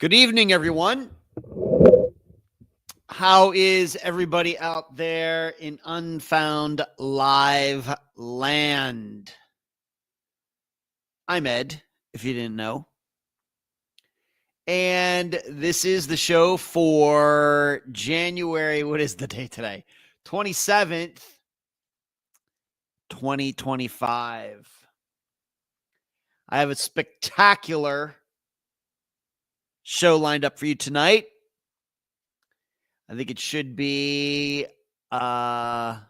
Good evening, everyone. How is everybody out there in Unfound live land? I'm Ed, if you didn't know. And this is the show for January. What is the date today? 27th, 2025. I have a spectacular show lined up for you tonight. I think it should be enough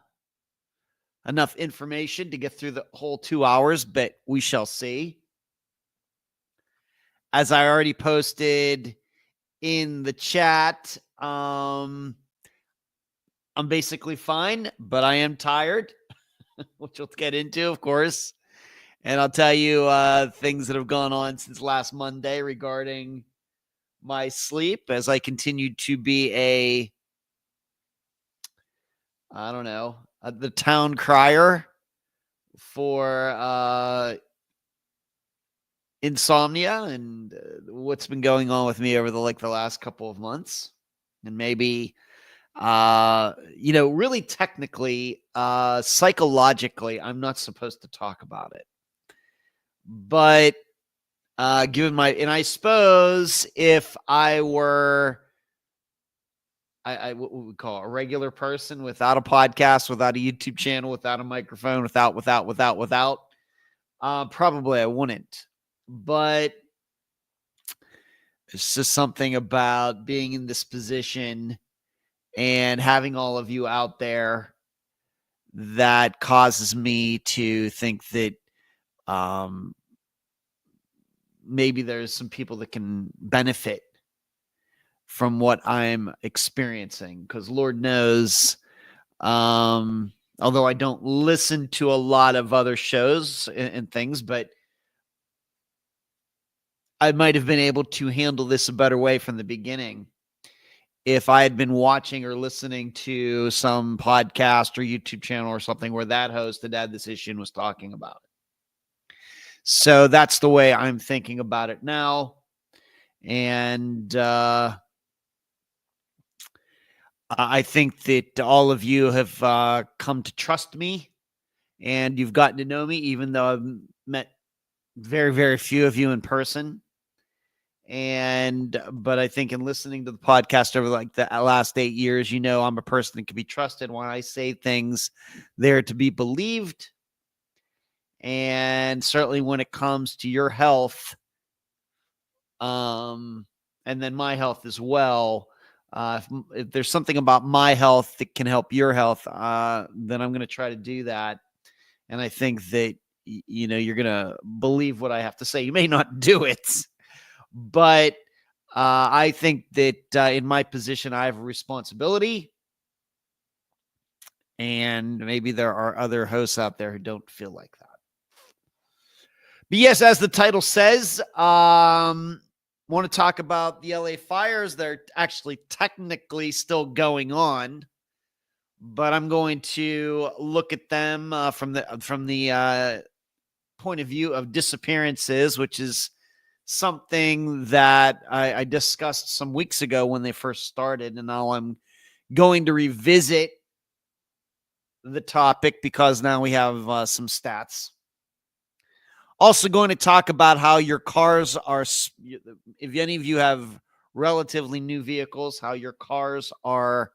information to get through the whole 2 hours, but we shall see. As I already posted in the chat, I'm basically fine, but I am tired, which we'll get into, of course. And I'll tell you things that have gone on since last Monday regarding my sleep as I continue to be the town crier for insomnia and what's been going on with me over the last couple of months. And maybe, really technically, psychologically, I'm not supposed to talk about it. But I suppose if I were what we call a regular person without a podcast, without a YouTube channel, without a microphone, without, probably I wouldn't. But it's just something about being in this position and having all of you out there that causes me to think that maybe there's some people that can benefit from what I'm experiencing, because Lord knows, although I don't listen to a lot of other shows and things, but I might have been able to handle this a better way from the beginning if I had been watching or listening to some podcast or YouTube channel or something where that host had had this issue and was talking about it. So that's the way I'm thinking about it now. And I think that all of you have come to trust me, and you've gotten to know me, even though I've met very, very few of you in person. But I think in listening to the podcast over the last 8 years, I'm a person that can be trusted when I say things, they're to be believed. And certainly when it comes to your health, and then my health as well, if there's something about my health that can help your health, then I'm going to try to do that. And I think that, you're going to believe what I have to say. You may not do it, but I think that in my position, I have a responsibility. And maybe there are other hosts out there who don't feel like that. But yes, as the title says, want to talk about the LA fires. They're actually technically still going on, but I'm going to look at them from the point of view of disappearances, which is something that I discussed some weeks ago when they first started, and now I'm going to revisit the topic because now we have some stats. Also going to talk about how your cars are, if any of you have relatively new vehicles, how your cars are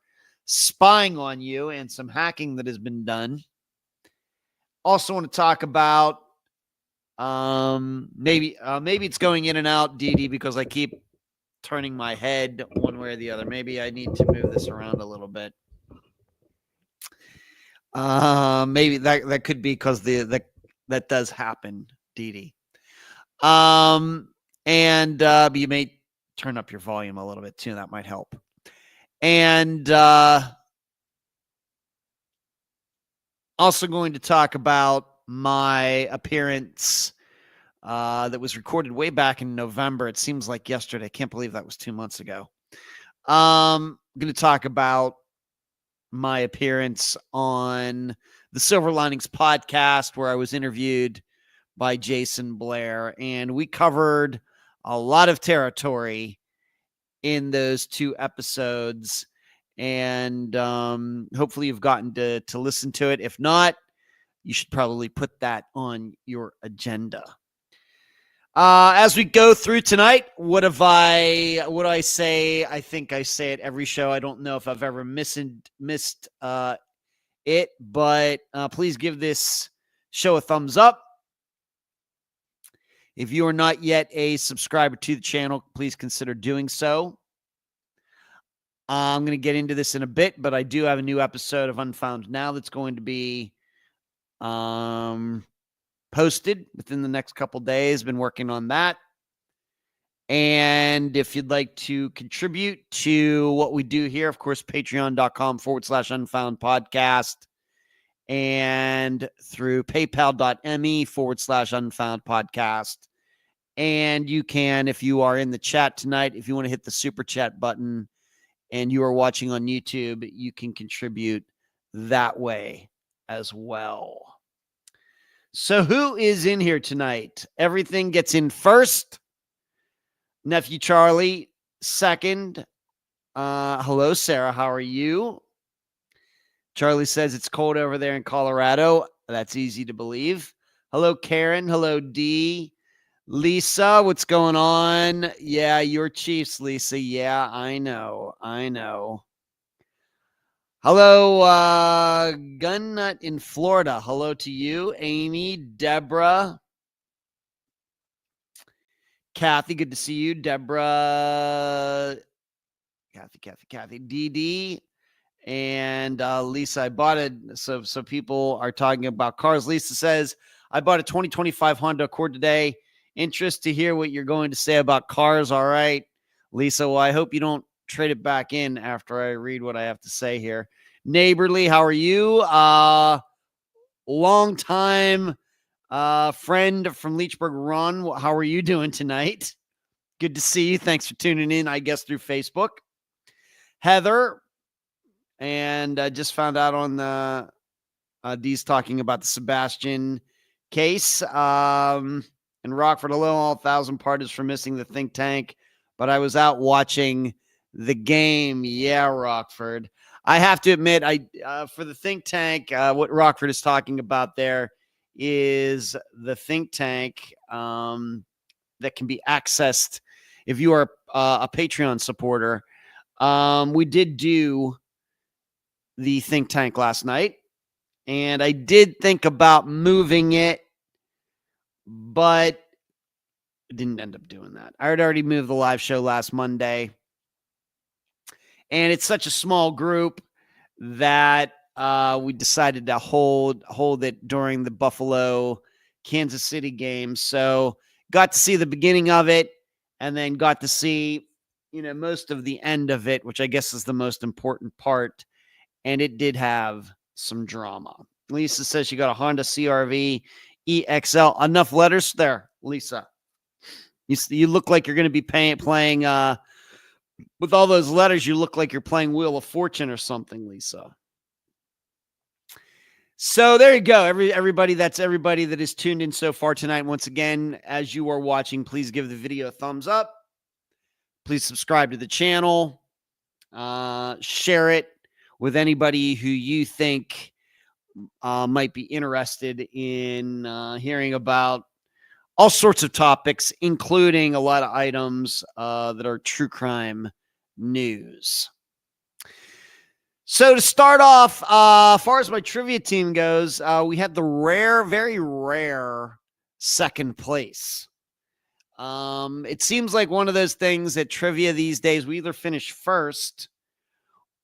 spying on you and some hacking that has been done. Also want to talk about maybe it's going in and out, Dee, because I keep turning my head one way or the other. Maybe I need to move this around a little bit. Maybe that could be because that does happen, Dee. And you may turn up your volume a little bit too. That might help. And also going to talk about my appearance that was recorded way back in November. It seems like yesterday. I can't believe that was 2 months ago. I'm going to talk about my appearance on the Silver Linings podcast, where I was interviewed by Jason Blair, and we covered a lot of territory in those 2 episodes. And hopefully you've gotten to listen to it. If not, you should probably put that on your agenda. As we go through tonight, what do I say? I think I say it every show. I don't know if I've ever missed it, but please give this show a thumbs up. If you are not yet a subscriber to the channel, please consider doing so. I'm going to get into this in a bit, but I do have a new episode of Unfound now that's going to be posted within the next couple days. Been working on that. And if you'd like to contribute to what we do here, of course, patreon.com/Unfound podcast and through paypal.me/Unfound podcast. And you can, if you are in the chat tonight, if you want to hit the super chat button and you are watching on YouTube, you can contribute that way as well. So who is in here tonight? Everything gets in first. Nephew Charlie, second. Hello, Sarah. How are you? Charlie says it's cold over there in Colorado. That's easy to believe. Hello, Karen. Hello, Dee. Lisa, what's going on? Yeah, your Chiefs, Lisa. Yeah, I know. Hello, Gun Nut in Florida. Hello to you, Amy, Deborah, Kathy. Good to see you, Deborah. Kathy, DD, and Lisa. I bought it. So people are talking about cars. Lisa says I bought a 2025 Honda Accord today. Interest to hear what you're going to say about cars. All right, Lisa. Well, I hope you don't trade it back in after I read what I have to say here. Neighborly, how are you? Long time friend from Leechburg, Ron. How are you doing tonight? Good to see you. Thanks for tuning in, I guess, through Facebook. Heather, and I just found out on the Dee's talking about the Sebastian case. And Rockford, hello, all 1,000 pardons for missing the think tank, but I was out watching the game. Yeah, Rockford. I have to admit, for the think tank, what Rockford is talking about there is the think tank that can be accessed if you are a Patreon supporter. We did do the think tank last night, and I did think about moving it, but I didn't end up doing that. I had already moved the live show last Monday, and it's such a small group that we decided to hold it during the Buffalo Kansas City game. So got to see the beginning of it, and then got to see, most of the end of it, which I guess is the most important part. And it did have some drama. Lisa says she got a Honda CRV EXL. Enough letters there, Lisa. You look like you're going to be playing with all those letters. You look like you're playing Wheel of Fortune or something, Lisa. So there you go. Everybody that is tuned in so far tonight. Once again, as you are watching, please give the video a thumbs up. Please subscribe to the channel. Share it with anybody who you think might be interested in hearing about all sorts of topics, including a lot of items that are true crime news. So to start off, as far as my trivia team goes, we had the very rare second place. It seems like one of those things at trivia these days, we either finish first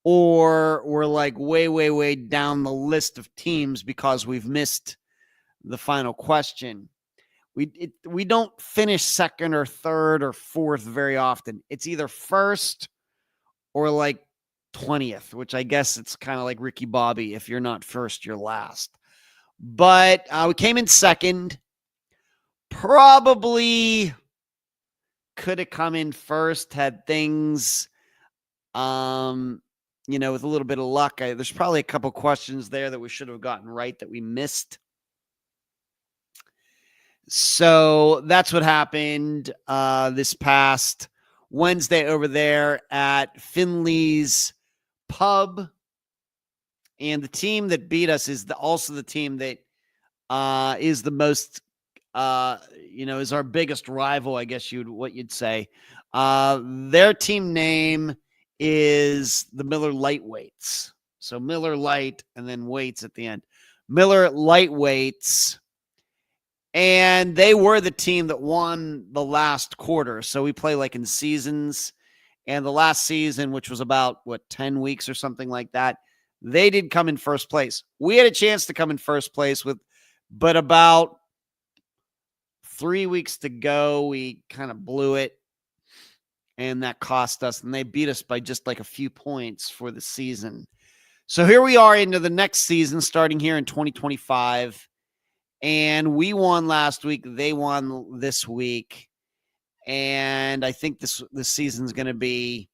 or we're like way, way, way down the list of teams because we've missed the final question. We don't finish second or third or fourth very often. It's either first or like 20th, which I guess it's kind of like Ricky Bobby. If you're not first, you're last. But we came in second. Probably could have come in first had things, with a little bit of luck. There's probably a couple questions there that we should have gotten right that we missed. So that's what happened this past Wednesday over there at Finley's Pub. And the team that beat us is also the team that is the most, is our biggest rival, I guess what you'd say. Their team name is the Miller Lightweights. So Miller Light and then weights at the end. Miller Lightweights. And they were the team that won the last quarter. So we play like in seasons. And the last season, which was about, 10 weeks or something like that, they did come in first place. We had a chance to come in first place but about 3 weeks to go, we kind of blew it. And that cost us. And they beat us by just like a few points for the season. So here we are into the next season, starting here in 2025. And we won last week. They won this week. And I think this season's going to be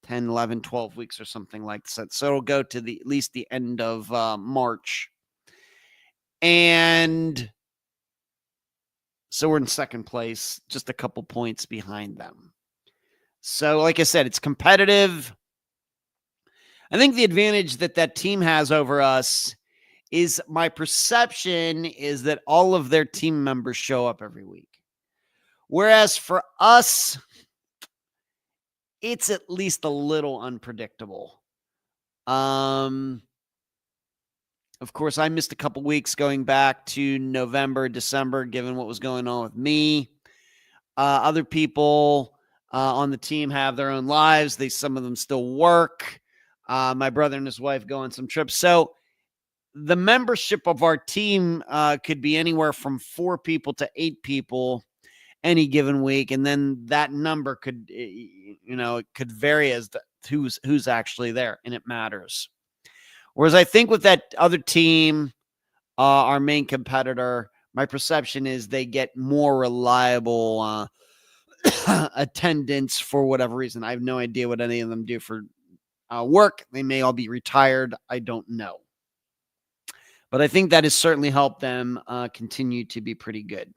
10, 11, 12 weeks or something like that. So it'll go to at least the end of March. And so we're in second place, just a couple points behind them. So like I said, it's competitive. I think the advantage that team has over us is my perception is that all of their team members show up every week. Whereas for us, it's at least a little unpredictable. Of course, I missed a couple weeks going back to November, December, given what was going on with me. Other people on the team have their own lives. Some of them still work. My brother and his wife go on some trips. So the membership of our team could be anywhere from 4 people to 8 people any given week. And then that number could, it could vary as to who's actually there, and it matters. Whereas I think with that other team, our main competitor, my perception is they get more reliable attendance for whatever reason. I have no idea what any of them do for work. They may all be retired. I don't know. But I think that has certainly helped them continue to be pretty good.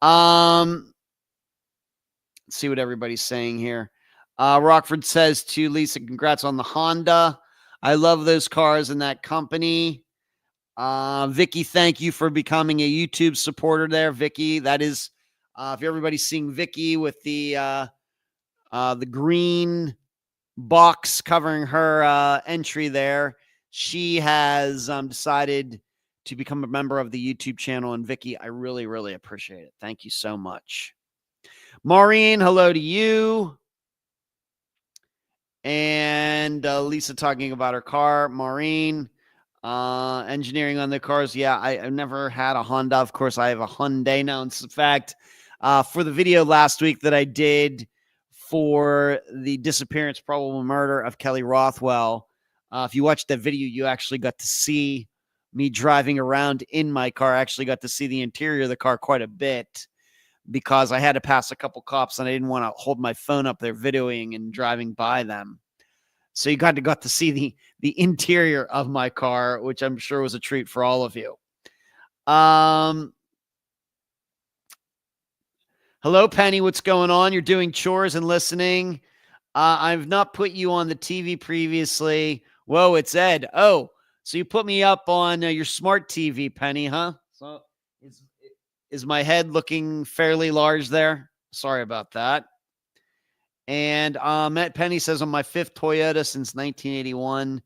Let's see what everybody's saying here. Rockford says to Lisa, congrats on the Honda. I love those cars and that company. Vicky, thank you for becoming a YouTube supporter there, Vicky. That is, if everybody's seeing Vicky with the green box covering her entry there, she has decided to become a member of the YouTube channel. And Vicky, I really, really appreciate it. Thank you so much. Maureen, hello to you. And Lisa talking about her car. Maureen, engineering on the cars. Yeah, I've never had a Honda. Of course, I have a Hyundai now. In fact, for the video last week that I did for the disappearance, probable murder of Kelly Rothwell, if you watched that video, you actually got to see me driving around in my car. I actually got to see the interior of the car quite a bit because I had to pass a couple cops and I didn't want to hold my phone up there videoing and driving by them. So you got to see the interior of my car, which I'm sure was a treat for all of you. Hello, Penny. What's going on? You're doing chores and listening. I've not put you on the TV previously. Whoa, it's Ed. Oh, so you put me up on your smart TV, Penny, huh? So is my head looking fairly large there? Sorry about that. And Penny says, on my 5th Toyota since 1981,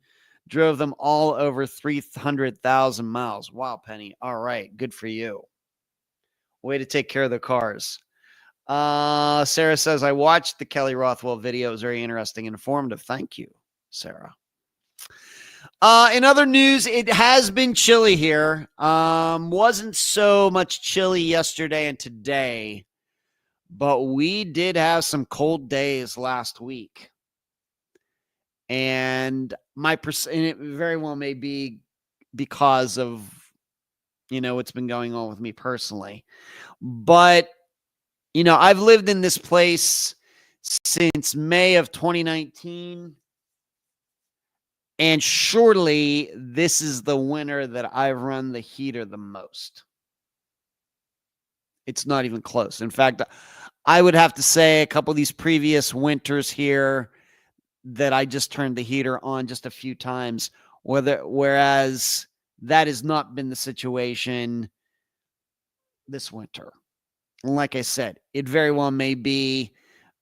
drove them all over 300,000 miles. Wow, Penny. All right. Good for you. Way to take care of the cars. Sarah says, I watched the Kelly Rothwell video. It was very interesting and informative. Thank you, Sarah. In other news, it has been chilly here. Wasn't so much chilly yesterday and today, but we did have some cold days last week. And it very well may be because of, what's been going on with me personally. But, I've lived in this place since May of 2019. And surely this is the winter that I've run the heater the most. It's not even close. In fact, I would have to say a couple of these previous winters here that I just turned the heater on just a few times, whereas that has not been the situation this winter. And like I said, it very well may be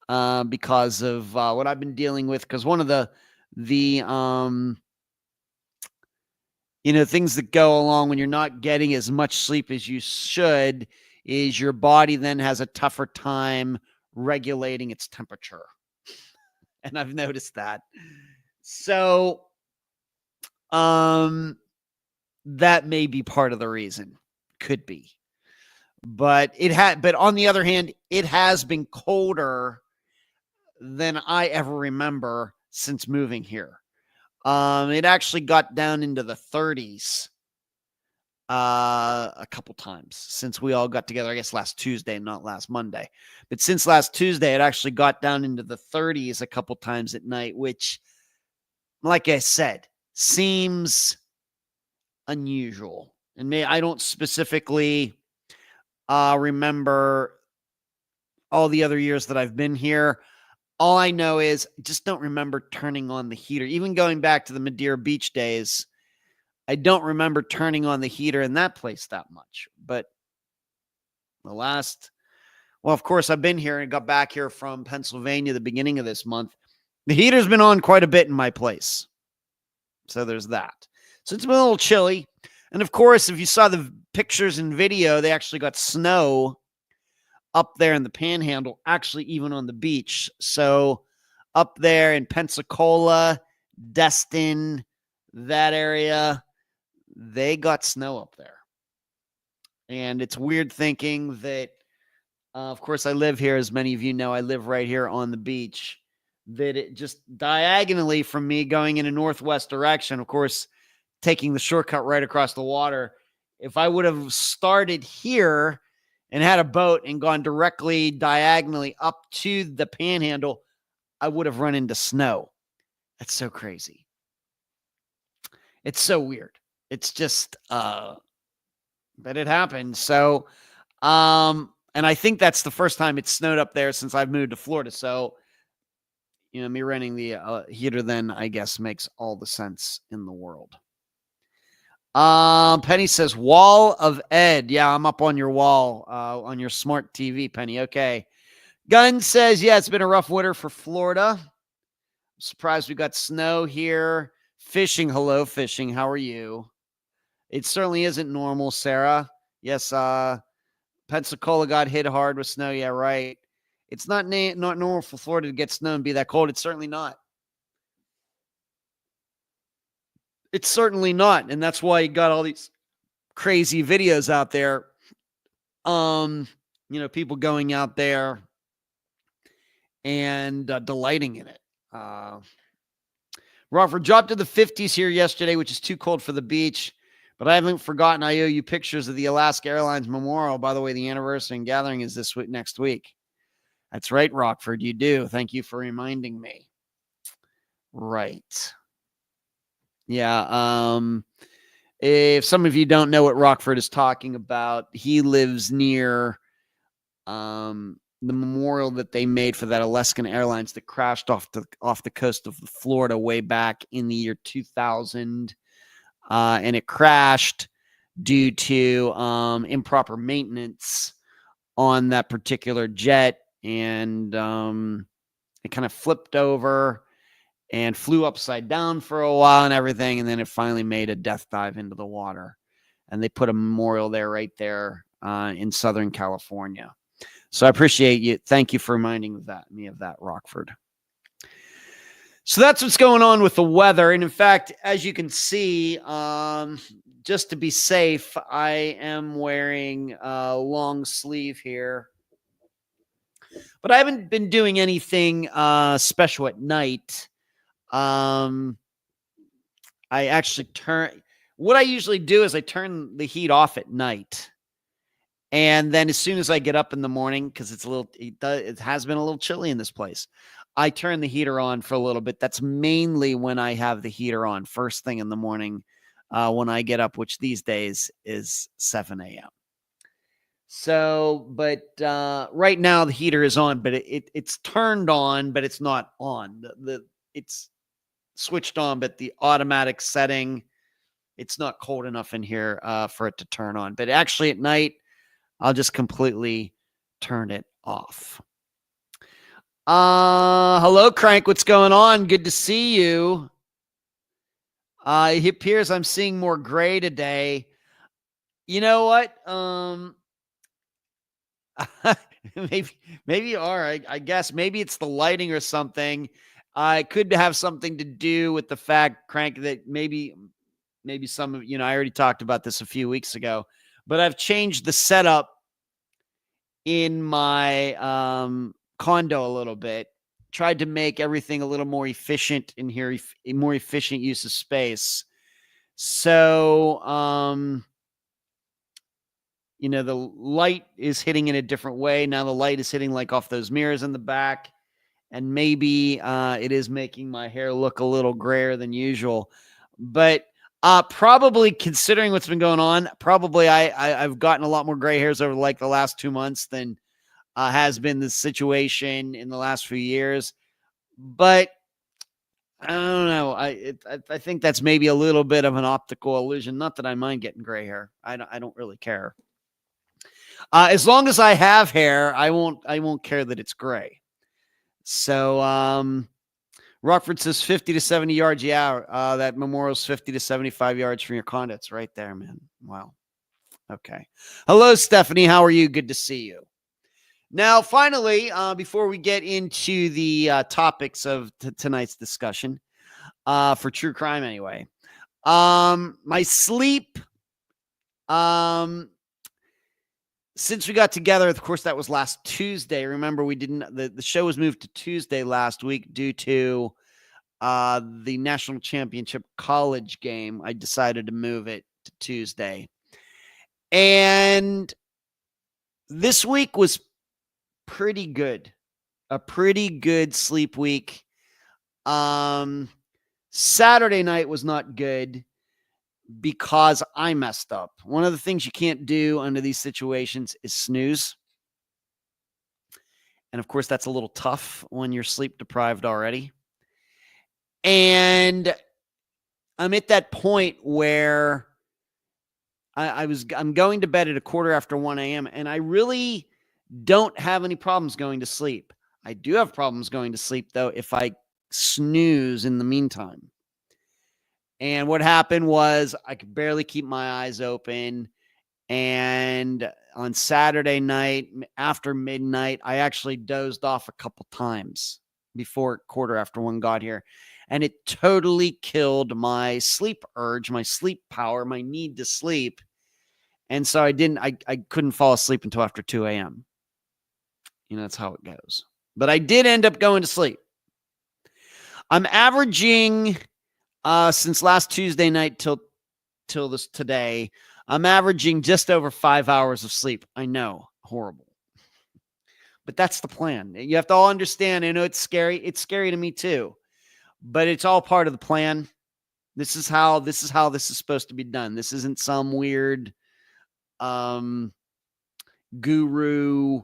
because of what I've been dealing with. Because one of the things that go along when you're not getting as much sleep as you should is your body then has a tougher time regulating its temperature. And I've noticed that. So, that may be part of the reason. Could be. But on the other hand, it has been colder than I ever remember since moving here. It actually got down into the 30s a couple times since we all got together, I guess last Tuesday, not last Monday. But since last Tuesday, it actually got down into the 30s a couple times at night, which, like I said, seems unusual. And I don't specifically remember all the other years that I've been here. All I know is just don't remember turning on the heater. Even going back to the Madeira Beach days, I don't remember turning on the heater in that place that much. But of course, I've been here and got back here from Pennsylvania the beginning of this month. The heater's been on quite a bit in my place. So there's that. So it's been a little chilly. And of course, if you saw the pictures and video, they actually got snow up there in the Panhandle, actually even on the beach. So up there in Pensacola, Destin, that area, they got snow up there. And it's weird thinking that, of course, I live here. As many of you know, I live right here on the beach. That it just diagonally from me going in a northwest direction, of course, taking the shortcut right across the water. If I would have started here and had a boat and gone directly diagonally up to the Panhandle, I would have run into snow. That's so crazy. It's so weird. It's just, but it happened. So, and I think that's the first time it's snowed up there since I've moved to Florida. So, me renting the heater then, I guess, makes all the sense in the world. Penny says, Wall of Ed. Yeah, I'm up on your wall, on your smart TV, Penny. Okay. Gunn says, yeah, it's been a rough winter for Florida. I'm surprised we got snow here. Fishing. Hello, fishing. How are you? It certainly isn't normal, Sarah. Yes, Pensacola got hit hard with snow. Yeah, right. It's not normal for Florida to get snow and be that cold. It's certainly not. It's certainly not. And that's why you got all these crazy videos out there. People going out there and delighting in it. Rockford dropped to the 50s here yesterday, which is too cold for the beach. But I haven't forgotten I owe you pictures of the Alaska Airlines Memorial. By the way, the anniversary and gathering is this week, next week. That's right, Rockford. You do. Thank you for reminding me. Right. Yeah. If some of you don't know what Rockford is talking about, he lives near the memorial that they made for that Alaskan Airlines that crashed off the coast of Florida way back in the year 2000. And it crashed due to improper maintenance on that particular jet. And it kind of flipped over and flew upside down for a while and everything. And then it finally made a death dive into the water. And they put a memorial there right there in Southern California. So I appreciate you. Thank you for reminding me of that, Rockford. So that's what's going on with the weather. And in fact, as you can see, just to be safe, I am wearing a long sleeve here. But I haven't been doing anything special at night. I actually what I usually do is I turn the heat off at night. And then as soon as I get up in the morning, because it has been a little chilly in this place, I turn the heater on for a little bit. That's mainly when I have the heater on first thing in the morning when I get up, which these days is 7 a.m. So, but right now the heater is on, but it's turned on, but it's not on. It's switched on, but the automatic setting, it's not cold enough in here for it to turn on. But actually at night, I'll just completely turn it off. Hello, Crank. What's going on? Good to see you. It appears I'm seeing more gray today. You know what? maybe you are. I guess maybe it's the lighting or something. It could have something to do with the fact, Crank, that maybe some of I already talked about this a few weeks ago, but I've changed the setup in my condo a little bit. Tried to make everything a little more efficient in here, a more efficient use of space. So, the light is hitting in a different way. Now the light is hitting like off those mirrors in the back. And maybe it is making my hair look a little grayer than usual. But probably considering what's been going on, probably I've gotten a lot more gray hairs over like the last 2 months than has been the situation in the last few years. But I don't know. I think that's maybe a little bit of an optical illusion. Not that I mind getting gray hair. I don't really care. As long as I have hair, I won't care that it's gray. So, Rockford says 50 to 70 yards. Yeah, that Memorial's 50 to 75 yards from your condo. It's right there, man. Wow. Okay. Hello, Stephanie. How are you? Good to see you. Now, finally, before we get into the topics of tonight's discussion, for true crime anyway, my sleep, since we got together, of course, that was last Tuesday. Remember, we didn't, the show was moved to Tuesday last week due to the national championship college game. I decided to move it to Tuesday. And this week was pretty good. A pretty good sleep week. Saturday night was not good because I messed up. One of the things you can't do under these situations is snooze. And of course, that's a little tough when you're sleep deprived already. And I'm at that point where I'm going to bed at 1:15 a.m. and I really don't have any problems going to sleep. I do have problems going to sleep, though, if I snooze in the meantime. And what happened was I could barely keep my eyes open. And on Saturday night, after midnight, I actually dozed off a couple times before 1:15 got here. And it totally killed my sleep urge, my sleep power, my need to sleep. And so I couldn't fall asleep until after 2 a.m. That's how it goes. But I did end up going to sleep. I'm averaging, since last Tuesday night till this today, I'm averaging just over 5 hours of sleep. I know, horrible. But that's the plan. You have to all understand. I know it's scary. It's scary to me too. But it's all part of the plan. This is how this is supposed to be done. This isn't some weird guru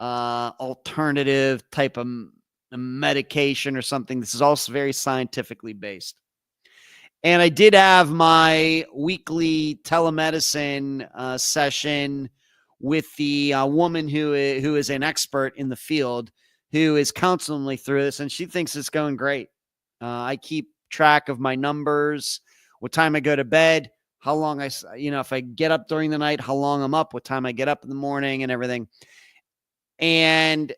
alternative type of medication or something. This is also very scientifically based. And I did have my weekly telemedicine session with the woman who is an expert in the field, who is counseling me through this, and she thinks it's going great. I keep track of my numbers, what time I go to bed, how long if I get up during the night, how long I'm up, what time I get up in the morning, and everything. And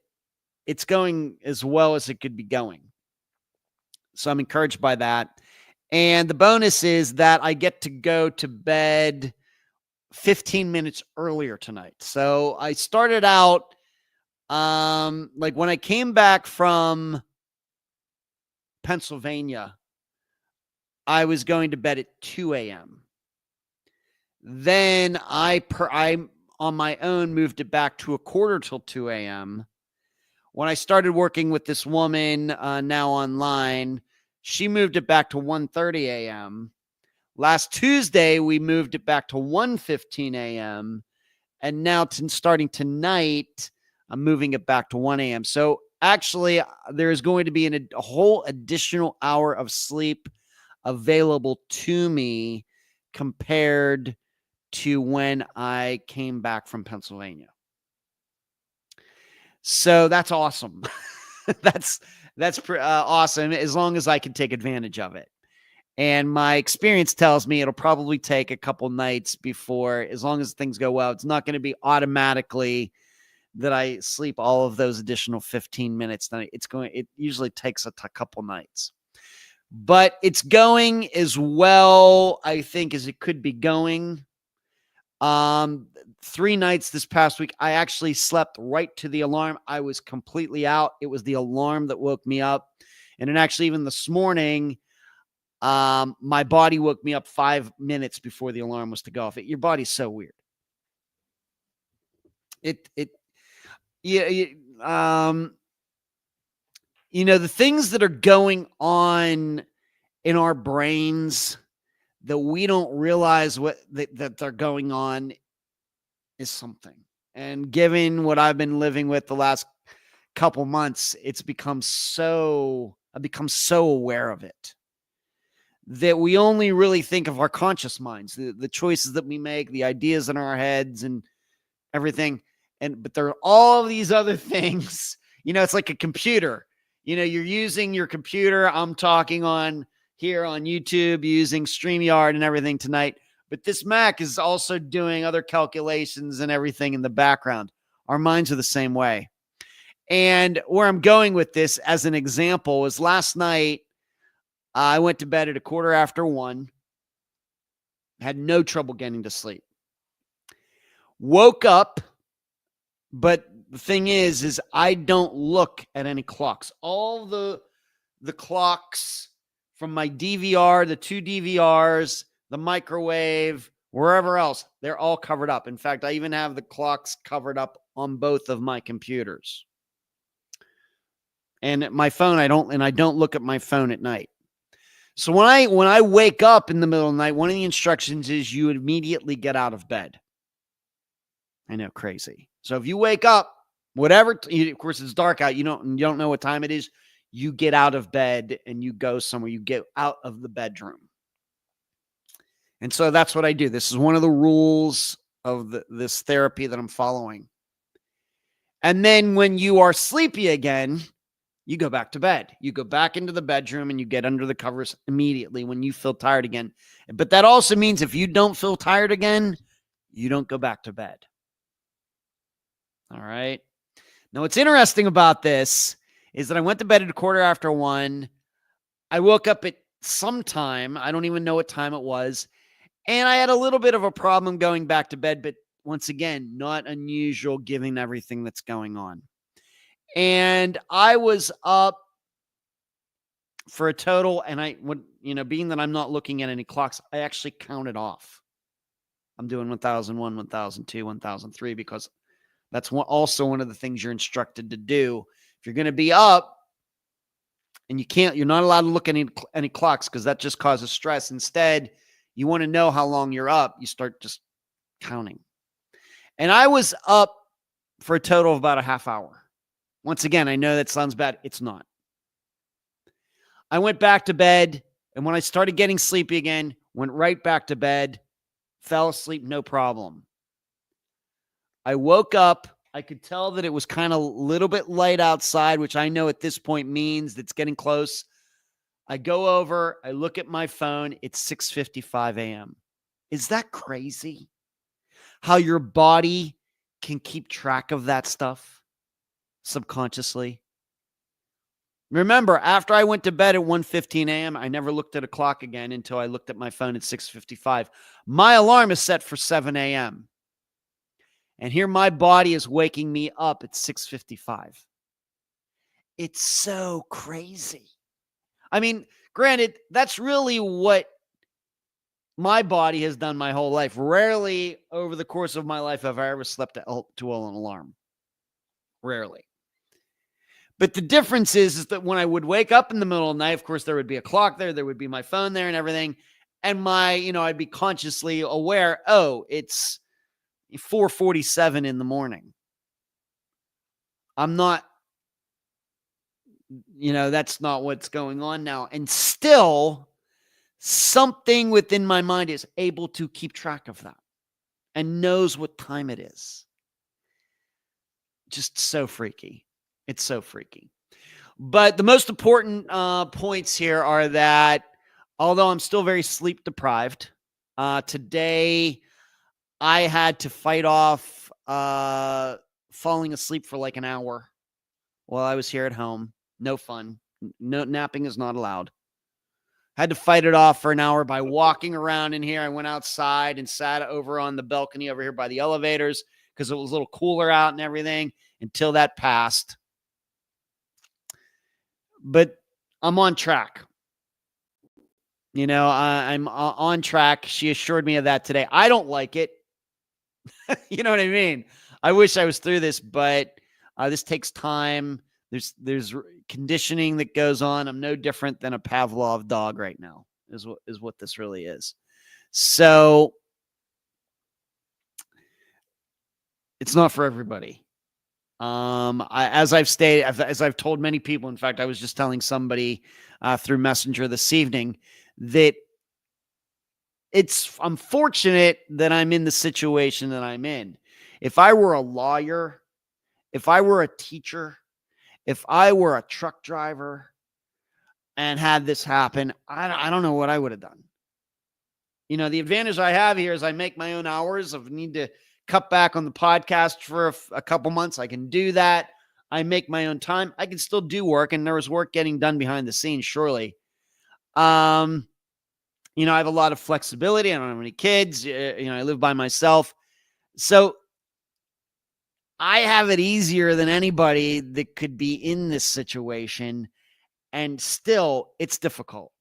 it's going as well as it could be going. So I'm encouraged by that. And the bonus is that I get to go to bed 15 minutes earlier tonight. So I started out, like when I came back from Pennsylvania, I was going to bed at 2 a.m. Then I on my own moved it back to 1:15 a.m. When I started working with this woman now online, she moved it back to 1:30 a.m. Last Tuesday, we moved it back to 1:15 a.m. And now starting tonight, I'm moving it back to 1 a.m. So actually, there's going to be a whole additional hour of sleep available to me compared to when I came back from Pennsylvania. So that's awesome. that's awesome, as long as I can take advantage of it. And my experience tells me it'll probably take a couple nights before, as long as things go well, it's not going to be automatically that I sleep all of those additional 15 minutes. It usually takes a couple nights, but it's going as well, I think, as it could be going. 3 nights this past week, I actually slept right to the alarm. I was completely out. It was the alarm that woke me up. And then actually, even this morning, my body woke me up 5 minutes before the alarm was to go off. Your body's so weird. The things that are going on in our brains that we don't realize that they're going on is something. And given what I've been living with the last couple months, I've become so aware of it that we only really think of our conscious minds, the choices that we make, the ideas in our heads and everything. But there are all of these other things, it's like a computer, you're using your computer. I'm talking on here on YouTube using StreamYard and everything tonight, but this Mac is also doing other calculations and everything in the background. Our minds are the same way. And where I'm going with this as an example is last night, I went to bed at 1:15. Had no trouble getting to sleep. Woke up, but the thing is I don't look at any clocks. All the clocks from my DVR, the 2 DVRs, the microwave, wherever else, they're all covered up. In fact, I even have the clocks covered up on both of my computers. And my phone, I don't look at my phone at night. So when I wake up in the middle of the night, one of the instructions is you immediately get out of bed. I know, crazy. So if you wake up, whatever, of course it's dark out, you don't know what time it is, you get out of bed and you go somewhere, you get out of the bedroom. And so that's what I do. This is one of the rules of this therapy that I'm following. And then when you are sleepy again, you go back to bed. You go back into the bedroom and you get under the covers immediately when you feel tired again. But that also means if you don't feel tired again, you don't go back to bed. All right. Now, what's interesting about this is that I went to bed at 1:15. I woke up at some time. I don't even know what time it was. And I had a little bit of a problem going back to bed, but once again, not unusual given everything that's going on. And I was up for a total, and being that I'm not looking at any clocks, I actually counted off. I'm doing 1001, 1002, 1003, because that's also one of the things you're instructed to do. If you're going to be up and you're not allowed to look at any clocks because that just causes stress. Instead, you want to know how long you're up. You start just counting. And I was up for a total of about a half hour. Once again, I know that sounds bad. It's not. I went back to bed, and when I started getting sleepy again, went right back to bed, fell asleep, no problem. I woke up. I could tell that it was kind of a little bit light outside, which I know at this point means it's getting close. I go over, I look at my phone. It's 6:55 a.m. Is that crazy? How your body can keep track of that stuff subconsciously? Remember, after I went to bed at 1:15 a.m., I never looked at a clock again until I looked at my phone at 6:55. My alarm is set for 7 a.m. And here my body is waking me up at 6:55. It's so crazy. I mean, granted, that's really what my body has done my whole life. Rarely over the course of my life have I ever slept to an alarm. Rarely. But the difference is that when I would wake up in the middle of the night, of course, there would be a clock there would be my phone there and everything. And I'd be consciously aware, it's 4:47 in the morning. I'm not, that's not what's going on now. And still, something within my mind is able to keep track of that and knows what time it is. Just so freaky. It's so freaky. But the most important points here are that although I'm still very sleep deprived, today I had to fight off falling asleep for like an hour while I was here at home. No fun. No, napping is not allowed. Had to fight it off for an hour by walking around in here. I went outside and sat over on the balcony over here by the elevators because it was a little cooler out and everything until that passed. But I'm on track. I'm on track. She assured me of that today. I don't like it. You know what I mean? I wish I was through this, but this takes time. There's conditioning that goes on. I'm no different than a Pavlov dog right now, is what this really is. So it's not for everybody. As I've stated, as I've told many people, in fact, I was just telling somebody through Messenger this evening that I'm fortunate that I'm in the situation that I'm in. If I were a lawyer, if I were a teacher, if I were a truck driver and had this happen, I don't know what I would have done. The advantage I have here is I make my own hours. If I need to cut back on the podcast for a couple months, I can do that. I make my own time. I can still do work, and there was work getting done behind the scenes, surely. I have a lot of flexibility. I don't have any kids. I live by myself. So I have it easier than anybody that could be in this situation, and still it's difficult.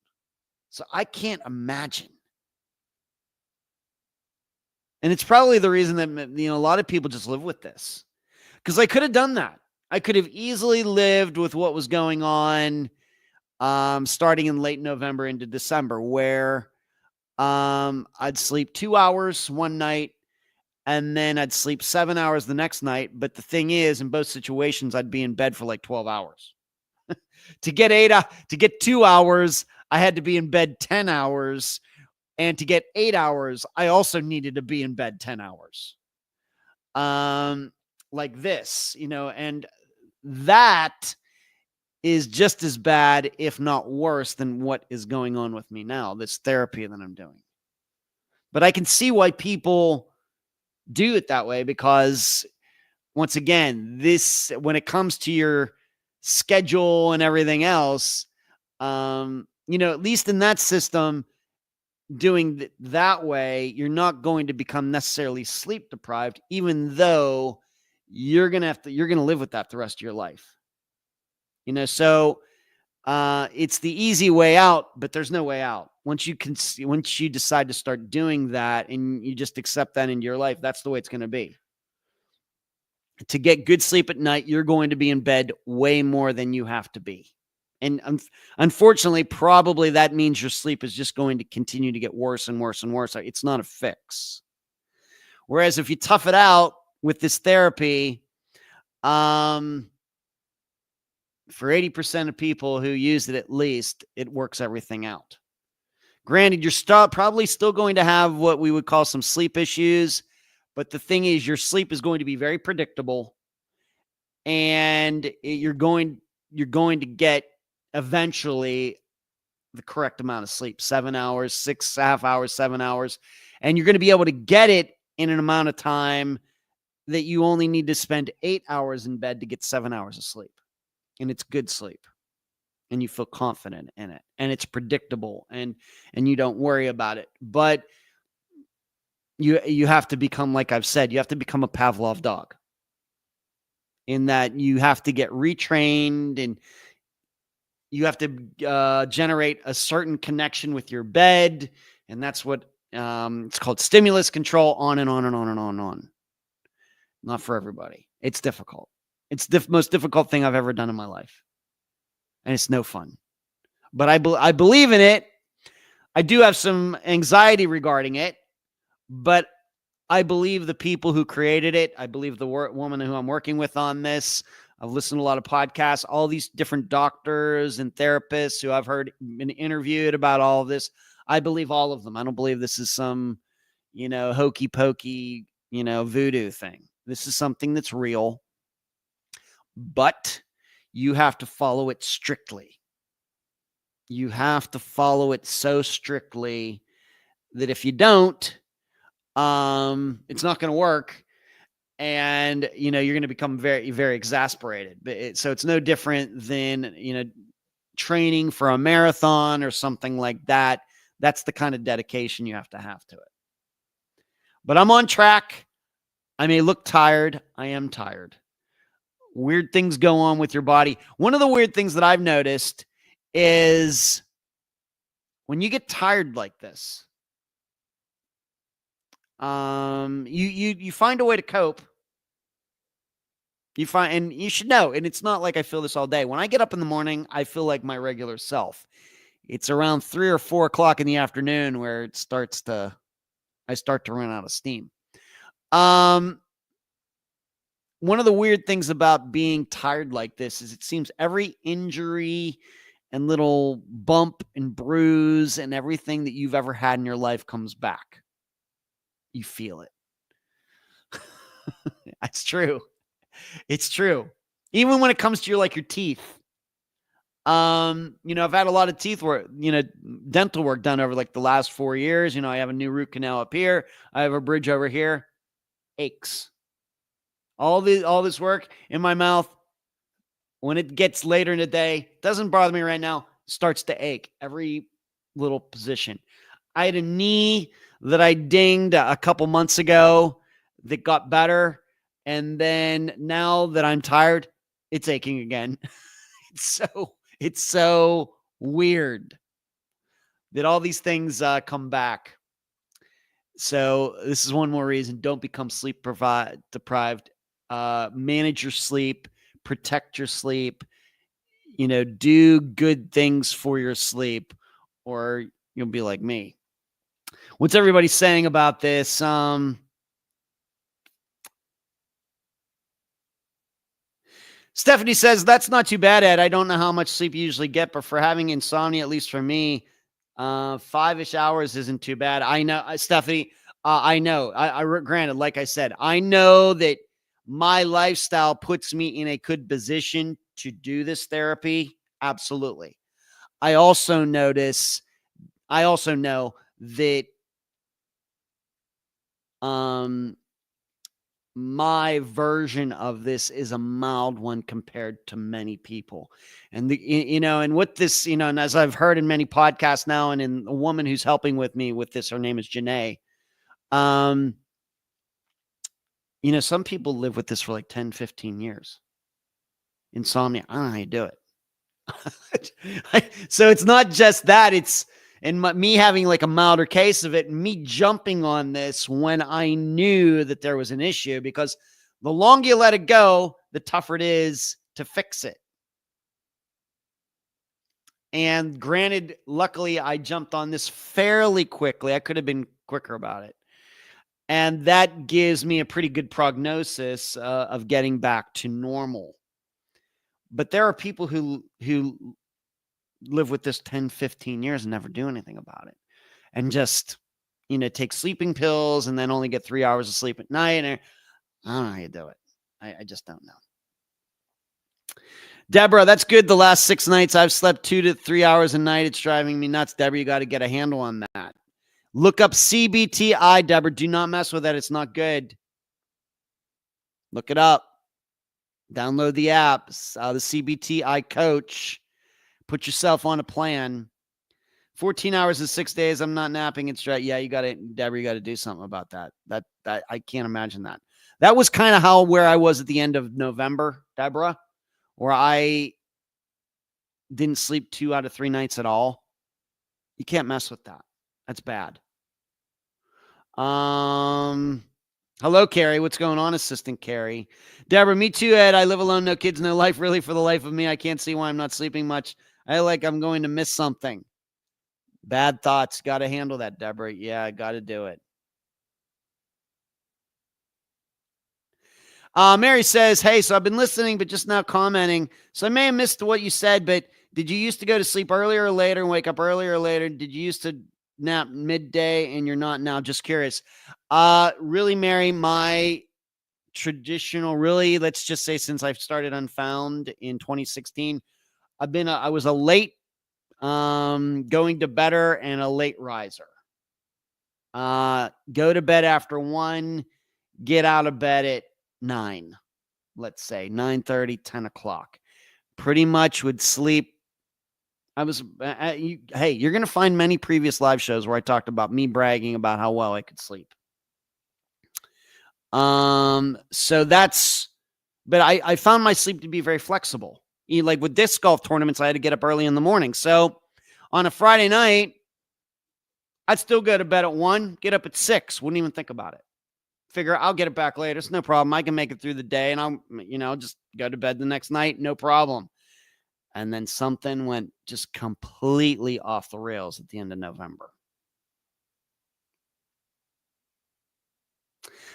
So I can't imagine. And it's probably the reason that, a lot of people just live with this, because I could have done that. I could have easily lived with what was going on starting in late November into December, where I'd sleep 2 hours one night and then I'd sleep 7 hours the next night. But the thing is, in both situations, I'd be in bed for like 12 hours. To get 2 hours, I had to be in bed 10 hours. And to get 8 hours, I also needed to be in bed 10 hours. Like this, and that is just as bad, if not worse, than what is going on with me now, this therapy that I'm doing. But I can see why people do it that way, because once again, when it comes to your schedule and everything else, at least in that system, doing that way, you're not going to become necessarily sleep deprived, even though you're going to live with that the rest of your life. So it's the easy way out, but there's no way out. Once you decide to start doing that and you just accept that into your life, that's the way it's going to be. To get good sleep at night, you're going to be in bed way more than you have to be. And unfortunately, probably that means your sleep is just going to continue to get worse and worse and worse. It's not a fix. Whereas if you tough it out with this therapy, for 80% of people who use it, at least, it works everything out. Granted, you're probably still going to have what we would call some sleep issues, but the thing is, your sleep is going to be very predictable, and you're going to get eventually the correct amount of sleep, 7 hours, 6.5 hours, 7 hours. And you're going to be able to get it in an amount of time that you only need to spend 8 hours in bed to get 7 hours of sleep. And it's good sleep. And you feel confident in it. And it's predictable. And you don't worry about it. But you have to become, like I've said, you have to become a Pavlov dog. In that you have to get retrained, and you have to generate a certain connection with your bed. And that's what it's called, stimulus control, on and on and on and on and on. Not for everybody. It's difficult. It's the most difficult thing I've ever done in my life. And it's no fun. But I believe in it. I do have some anxiety regarding it. But I believe the people who created it. I believe the woman who I'm working with on this. I've listened to a lot of podcasts, all these different doctors and therapists who I've heard been interviewed about all of this. I believe all of them. I don't believe this is some, hokey pokey, voodoo thing. This is something that's real, but you have to follow it strictly. You have to follow it so strictly that if you don't, it's not going to work. And, you're going to become very, very exasperated. But so it's no different than, training for a marathon or something like that. That's the kind of dedication you have to it. But I'm on track. I may look tired. I am tired. Weird things go on with your body. One of the weird things that I've noticed is when you get tired like this, you find a way to cope. And you should know, and it's not like I feel this all day. When I get up in the morning, I feel like my regular self. It's around 3 or 4 o'clock in the afternoon where I start to run out of steam. One of the weird things about being tired like this is it seems every injury and little bump and bruise and everything that you've ever had in your life comes back. You feel it. That's true. It's true. Even when it comes to your teeth. I've had a lot of teeth work, dental work done over the last 4 years. I have a new root canal up here. I have a bridge over here. Aches. All this work in my mouth, when it gets later in the day, doesn't bother me right now, starts to ache. Every little position. I had a knee that I dinged a couple months ago that got better. And then now that I'm tired, it's aching again. It's so weird that all these things come back. So this is one more reason. Don't become sleep deprived. Manage your sleep. Protect your sleep. Do good things for your sleep, or you'll be like me. What's everybody saying about this? Stephanie says, that's not too bad, Ed. I don't know how much sleep you usually get, but for having insomnia, at least for me, 5-ish hours isn't too bad. I know, Stephanie, I know. Granted, like I said, I know that my lifestyle puts me in a good position to do this therapy. Absolutely. I also know that my version of this is a mild one compared to many people. And and with this, and as I've heard in many podcasts now, and in a woman who's helping with me with this, her name is Janae. Some people live with this for 10, 15 years. Insomnia. I don't know how you do it. So it's not just that, it's me having a milder case of it, and me jumping on this when I knew that there was an issue, because the longer you let it go, the tougher it is to fix it. And granted, luckily, I jumped on this fairly quickly. I could have been quicker about it. And that gives me a pretty good prognosis of getting back to normal. But there are people who live with this 10, 15 years and never do anything about it. And just, take sleeping pills and then only get 3 hours of sleep at night. And I don't know how you do it. I just don't know. Deborah, that's good. The last 6 nights I've slept 2 to 3 hours a night. It's driving me nuts. Deborah, you got to get a handle on that. Look up CBTI, Deborah. Do not mess with that. It's not good. Look it up. Download the apps, the CBTI coach. Put yourself on a plan. 14 hours in 6 days. I'm not napping. It's right. Yeah, Deborah, you got to do something about that. That I can't imagine that. That was kind of where I was at the end of November, Deborah, where I didn't sleep 2 out of 3 nights at all. You can't mess with that. That's bad. Hello, Carrie. What's going on, Assistant Carrie? Deborah, me too, Ed. I live alone, no kids, no life. Really, for the life of me, I can't see why I'm not sleeping much. I'm going to miss something. Bad thoughts. Got to handle that, Deborah. Yeah, I got to do it. Mary says, hey, so I've been listening, but just now commenting. So I may have missed what you said, but did you used to go to sleep earlier or later and wake up earlier or later? Did you used to nap midday and you're not now? Just curious. Really, Mary, my traditional, really, let's just say since I've started Unfound in 2016, I was a late going to bedder and a late riser. Go to bed after 1, get out of bed at 9, let's say 9:30, 10 o'clock. Pretty much would sleep. Hey, you're going to find many previous live shows where I talked about me bragging about how well I could sleep. So that's, but I found my sleep to be very flexible. Like with disc golf tournaments, I had to get up early in the morning. So on a Friday night, I'd still go to bed at 1, get up at 6, wouldn't even think about it. Figure I'll get it back later. It's no problem. I can make it through the day and I'll, just go to bed the next night. No problem. And then something went just completely off the rails at the end of November.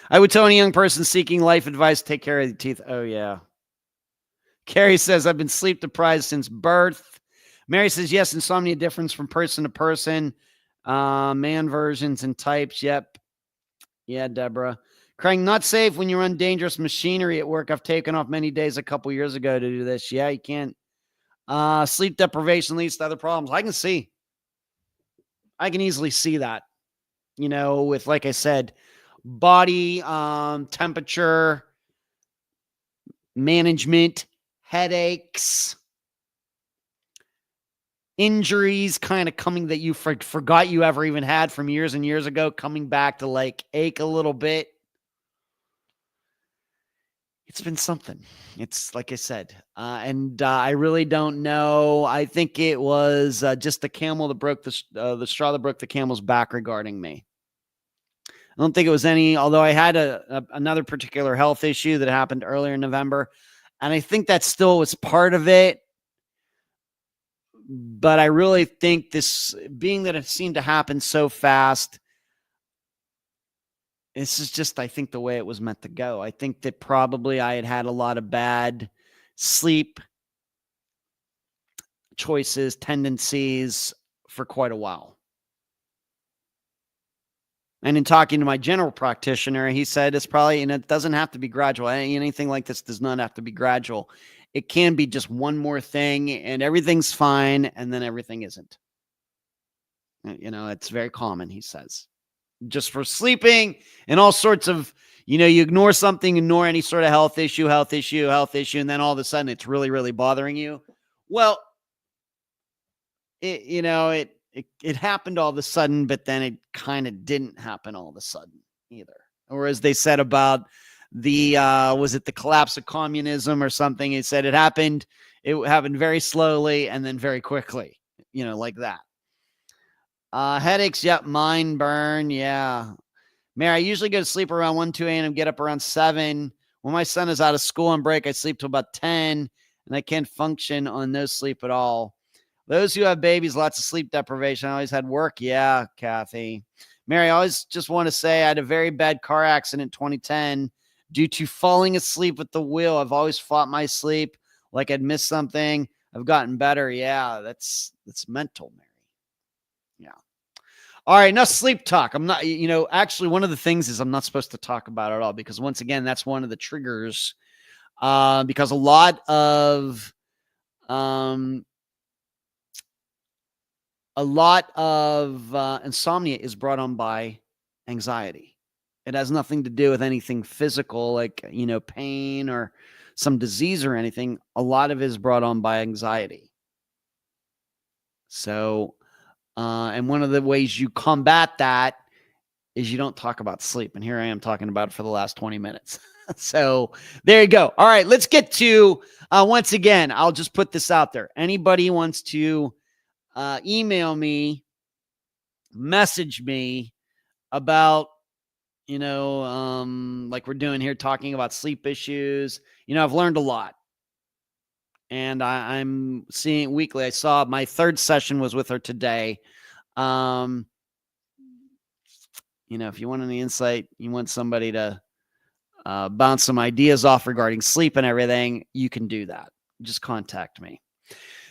I would tell any young person seeking life advice, take care of your teeth. Oh, yeah. Carrie says, I've been sleep deprived since birth. Mary says, yes, insomnia differs from person to person. Man versions and types. Yep. Yeah, Deborah. Crying, not safe when you run dangerous machinery at work. I've taken off many days a couple years ago to do this. Yeah, you can't. Sleep deprivation leads to other problems. I can see. I can easily see that. With, like I said, body temperature management, headaches, injuries kind of coming that you forgot you ever even had from years and years ago, coming back to like ache a little bit. It's been something. It's like I said, and I really don't know. I think it was just the camel that broke the straw that broke the camel's back regarding me. I don't think it was any, although I had another particular health issue that happened earlier in November, and I think that still was part of it. But I really think this, being that it seemed to happen so fast, this is just, I think, the way it was meant to go. I think that probably I had a lot of bad sleep choices, tendencies for quite a while. And in talking to my general practitioner, he said it's probably, and it doesn't have to be gradual. Anything like this does not have to be gradual. It can be just one more thing and everything's fine, and then everything isn't. It's very common, he says. Just for sleeping and all sorts of, you ignore something, ignore any sort of health issue, and then all of a sudden it's really, really bothering you. Well, it happened all of a sudden, but then it kind of didn't happen all of a sudden either. Or as they said about was it the collapse of communism or something? It said it happened very slowly and then very quickly, like that. Headaches, yep. Mind burn, yeah. Mary, I usually go to sleep around 1, 2 a.m. get up around 7. When my son is out of school on break, I sleep till about 10, and I can't function on no sleep at all. Those who have babies, lots of sleep deprivation. I always had work. Yeah, Kathy. Mary, I always just want to say I had a very bad car accident in 2010 due to falling asleep at the wheel. I've always fought my sleep like I'd missed something. I've gotten better. Yeah, that's mental, Mary. Yeah. All right, enough sleep talk. I'm not, actually one of the things is I'm not supposed to talk about it at all, because once again, that's one of the triggers, because a lot of insomnia is brought on by anxiety. It has nothing to do with anything physical, like, pain or some disease or anything. A lot of it is brought on by anxiety. So, and one of the ways you combat that is you don't talk about sleep. And here I am talking about it for the last 20 minutes. So there you go. All right, let's get to, once again, I'll just put this out there. Anybody wants to email me, message me about, like we're doing here, talking about sleep issues. I've learned a lot. And I'm seeing weekly. I saw my third session was with her today. If you want any insight, you want somebody to bounce some ideas off regarding sleep and everything, you can do that. Just contact me.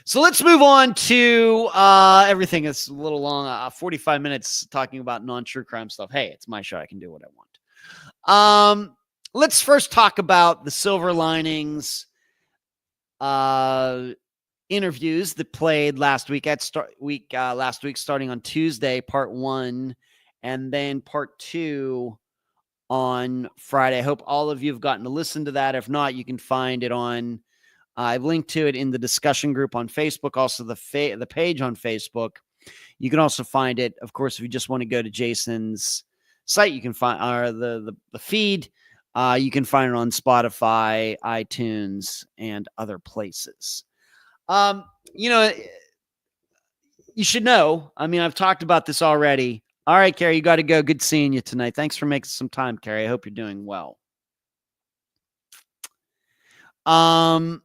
So let's move on to everything. It's a little long, 45 minutes talking about non-true crime stuff. Hey, it's my show. I can do what I want. Let's first talk about the Silver Linings interviews that played last week last week, starting on Tuesday, part 1, and then part 2 on Friday. I hope all of you have gotten to listen to that. If not, you can find it on, I've linked to it in the discussion group on Facebook, also the page on Facebook. You can also find it, of course, if you just want to go to Jason's site, you can find the feed. You can find it on Spotify, iTunes, and other places. You should know, I mean, I've talked about this already. All right, Carrie, you got to go. Good seeing you tonight. Thanks for making some time, Carrie. I hope you're doing well. I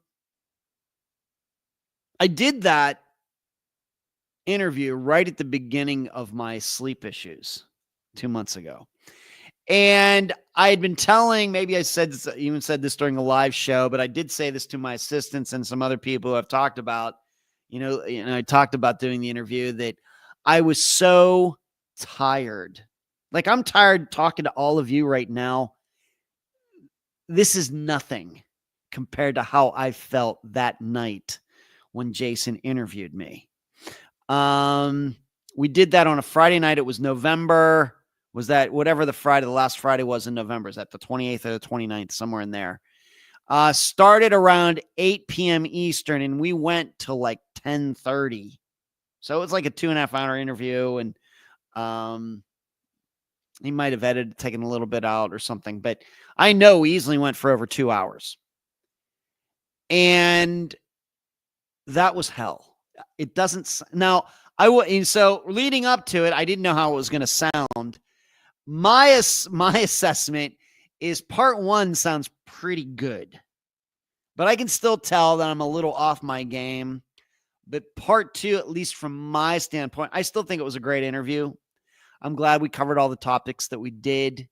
did that interview right at the beginning of my sleep issues 2 months ago. And I had been telling, maybe I even said this during a live show, but I did say this to my assistants and some other people who I've talked about, I talked about doing the interview, that I was so tired. Like, I'm tired talking to all of you right now. This is nothing compared to how I felt that night when Jason interviewed me. We did that on a Friday night. It was November. Was that whatever the last Friday was in November? Is that the 28th or the 29th? Somewhere in there. Started around 8 p.m. Eastern, and we went till like 10:30. So it was like a 2.5 hour interview, and he might have taken a little bit out or something, but I know we easily went for over 2 hours. And that was hell. It doesn't. Now, so leading up to it, I didn't know how it was going to sound. My assessment is part 1 sounds pretty good, but I can still tell that I'm a little off my game. But part 2, at least from my standpoint, I still think it was a great interview. I'm glad we covered all the topics that we did.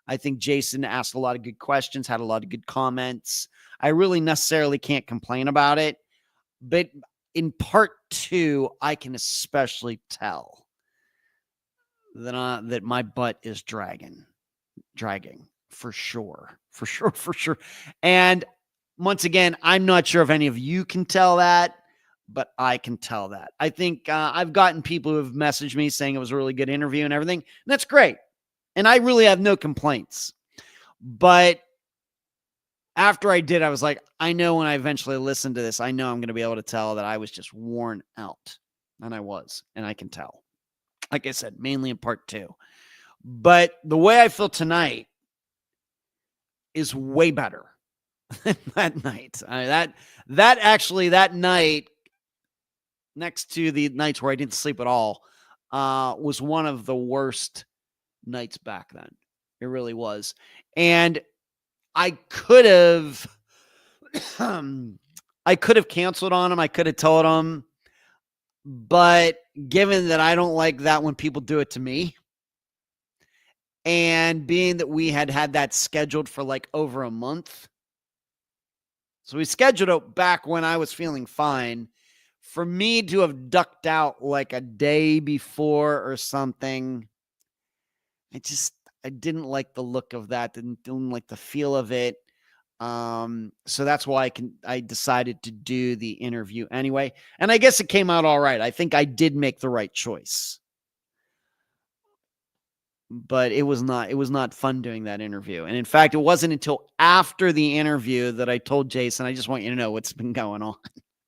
I think Jason asked a lot of good questions, had a lot of good comments. I really necessarily can't complain about it. But in part 2, I can especially tell that my butt is dragging for sure. And once again, I'm not sure if any of you can tell that, but I can tell that. I think I've gotten people who have messaged me saying it was a really good interview and everything. And that's great. And I really have no complaints. But after I did, I was like, I know when I eventually listen to this, I know I'm going to be able to tell that I was just worn out. And I was. And I can tell. Like I said, mainly in part 2. But the way I feel tonight is way better than that night. That night, next to the nights where I didn't sleep at all, was one of the worst nights back then. It really was. And I could have canceled on him. I could have told him, but given that I don't like that when people do it to me, and being that we had that scheduled for like over a month, so we scheduled it back when I was feeling fine. For me to have ducked out like a day before or something, I didn't like the look of that. Didn't like the feel of it. So that's why I decided to do the interview anyway. And I guess it came out all right. I think I did make the right choice. But it was not fun doing that interview. And in fact, it wasn't until after the interview that I told Jason, I just want you to know what's been going on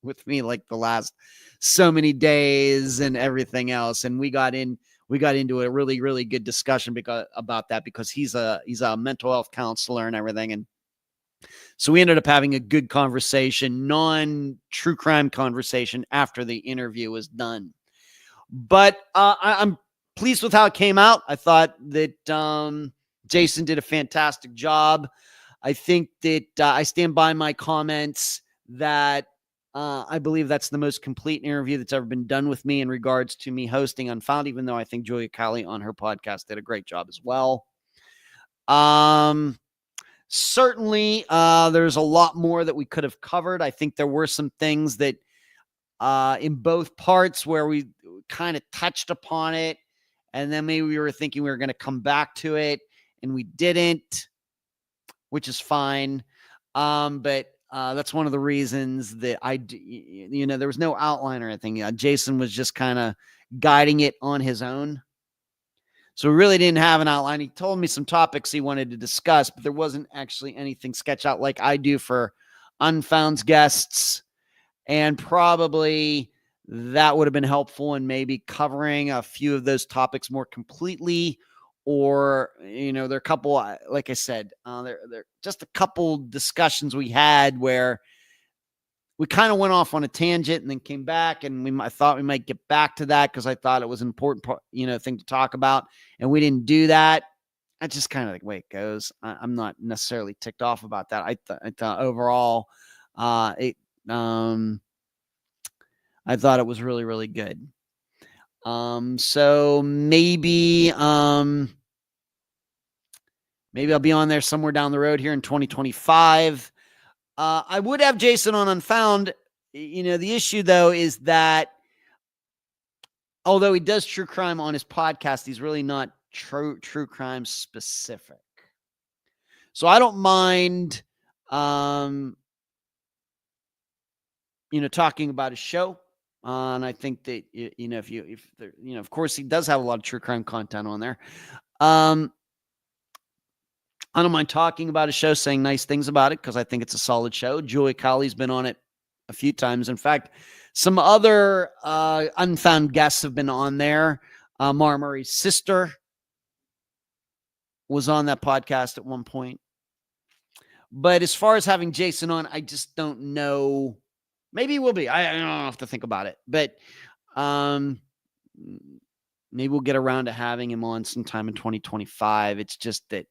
with me like the last so many days and everything else. And we got into a really, really good discussion about that, because he's a mental health counselor and everything. And so we ended up having a good conversation, non-true crime conversation, after the interview was done. But I'm pleased with how it came out. I thought that Jason did a fantastic job. I think that I stand by my comments that I believe that's the most complete interview that's ever been done with me in regards to me hosting Unfound, even though I think Julia Kiley on her podcast did a great job as well. Certainly, there's a lot more that we could have covered. I think there were some things that in both parts where we kind of touched upon it, and then maybe we were thinking we were going to come back to it, and we didn't, which is fine. But that's one of the reasons that there was no outline or anything. Jason was just kind of guiding it on his own. So we really didn't have an outline. He told me some topics he wanted to discuss, but there wasn't actually anything sketched out like I do for Unfound's guests. And probably that would have been helpful in maybe covering a few of those topics more completely. Or, there are a couple, like I said, there just a couple discussions we had where we kind of went off on a tangent and then came back, and I thought we might get back to that because I thought it was an important thing to talk about, and we didn't do that. I just kind of like, way it goes. I'm not necessarily ticked off about that. I thought overall, I thought it was really, really good. So maybe I'll be on there somewhere down the road here in 2025. I would have Jason on Unfound. The issue, though, is that although he does true crime on his podcast, he's really not true crime specific. So I don't mind, talking about his show. And I think that, of course, he does have a lot of true crime content on there. I don't mind talking about his show, saying nice things about it, because I think it's a solid show. Julie Colley's been on it a few times. In fact, some other Unfound guests have been on there. Mara Murray's sister was on that podcast at one point. But as far as having Jason on, I just don't know. Maybe he will be. I don't have to think about it. But maybe we'll get around to having him on sometime in 2025. It's just that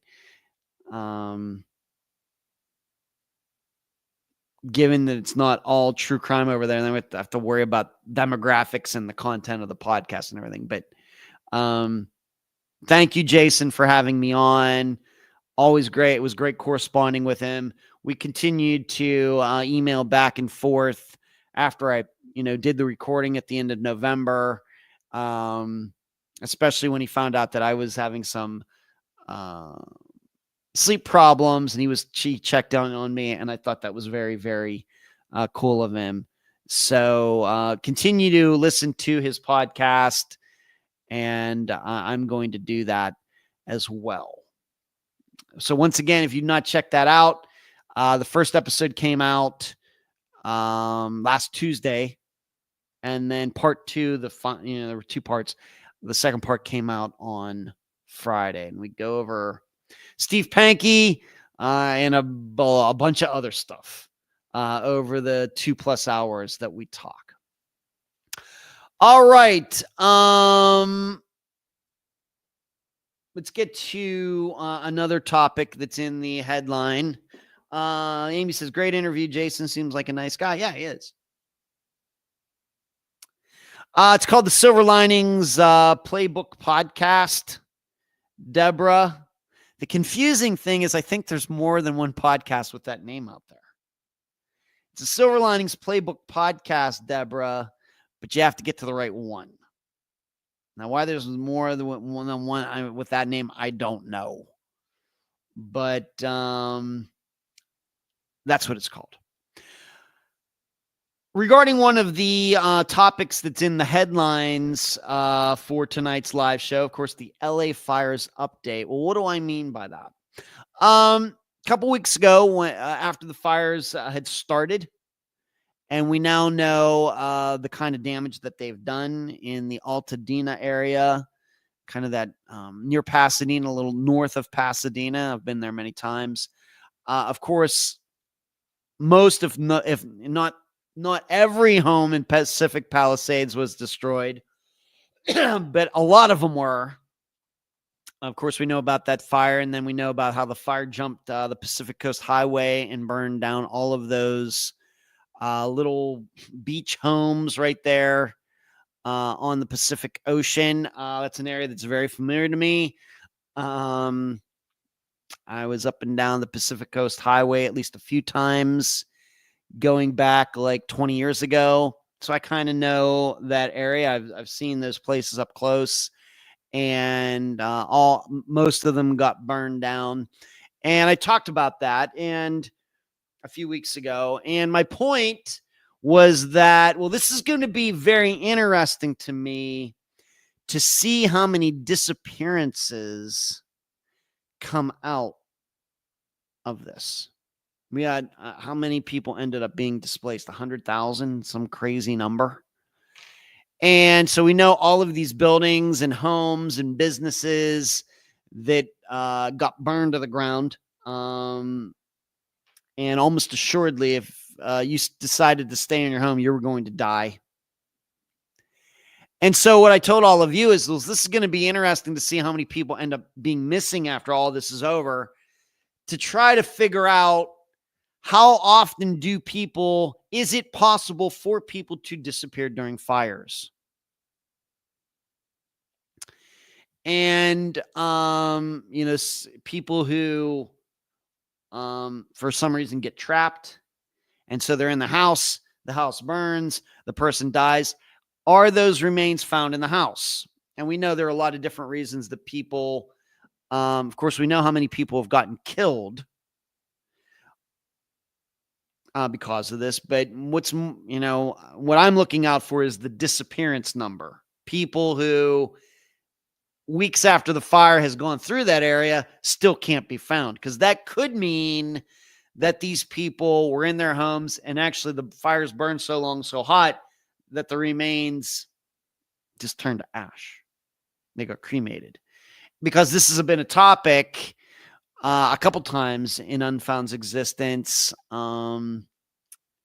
given that it's not all true crime over there, then we have to worry about demographics and the content of the podcast and everything. But thank you, Jason, for having me on. Always great. It was great corresponding with him. We continued to email back and forth after I, did the recording at the end of November, especially when he found out that I was having some sleep problems, and he checked down on me, and I thought that was very, very cool of him. So continue to listen to his podcast, and I'm going to do that as well. So once again, if you've not checked that out, the first episode came out last Tuesday, and then part two, there were two parts. The second part came out on Friday, and we go over Steve Pankey and a bunch of other stuff over the 2+ hours that we talk. All right. Let's get to another topic that's in the headline. Amy says, great interview. Jason seems like a nice guy. Yeah, he is. It's called the Silver Linings Playbook Podcast. Deborah. The confusing thing is I think there's more than one podcast with that name out there. It's a Silver Linings Playbook Podcast, Deborah, but you have to get to the right one. Now, why there's more than one with that name, I don't know. But that's what it's called. Regarding one of the topics that's in the headlines for tonight's live show, of course, the LA fires update. Well, what do I mean by that? A couple weeks ago, after the fires had started, and we now know the kind of damage that they've done in the Altadena area, kind of that near Pasadena, a little north of Pasadena. I've been there many times. Of course, most, if not every home in Pacific Palisades was destroyed, but a lot of them were. Of course, we know about that fire, and then we know about how the fire jumped the Pacific Coast Highway and burned down all of those little beach homes right there on the Pacific Ocean. That's an area that's very familiar to me. I was up and down the Pacific Coast Highway at least a few times, going back like 20 years ago. So I kind of know that area. I've seen those places up close, and most of them got burned down. And I talked about that and a few weeks ago. And my point was that, well, this is going to be very interesting to me to see how many disappearances come out of this. We had how many people ended up being displaced? 100,000, some crazy number. And so we know all of these buildings and homes and businesses that got burned to the ground. And almost assuredly, if you decided to stay in your home, you were going to die. And so what I told all of you is this is going to be interesting to see how many people end up being missing after all this is over, to try to figure out how often is it possible for people to disappear during fires? And, people who, for some reason get trapped. And so they're in the house burns, the person dies. Are those remains found in the house? And we know there are a lot of different reasons that people, of course, we know how many people have gotten killed because of this. But what I'm looking out for is the disappearance number. People who weeks after the fire has gone through that area still can't be found, because that could mean that these people were in their homes and actually the fires burned so long, so hot, that the remains just turned to ash. They got cremated. Because this has been a topic a couple times in Unfound's existence,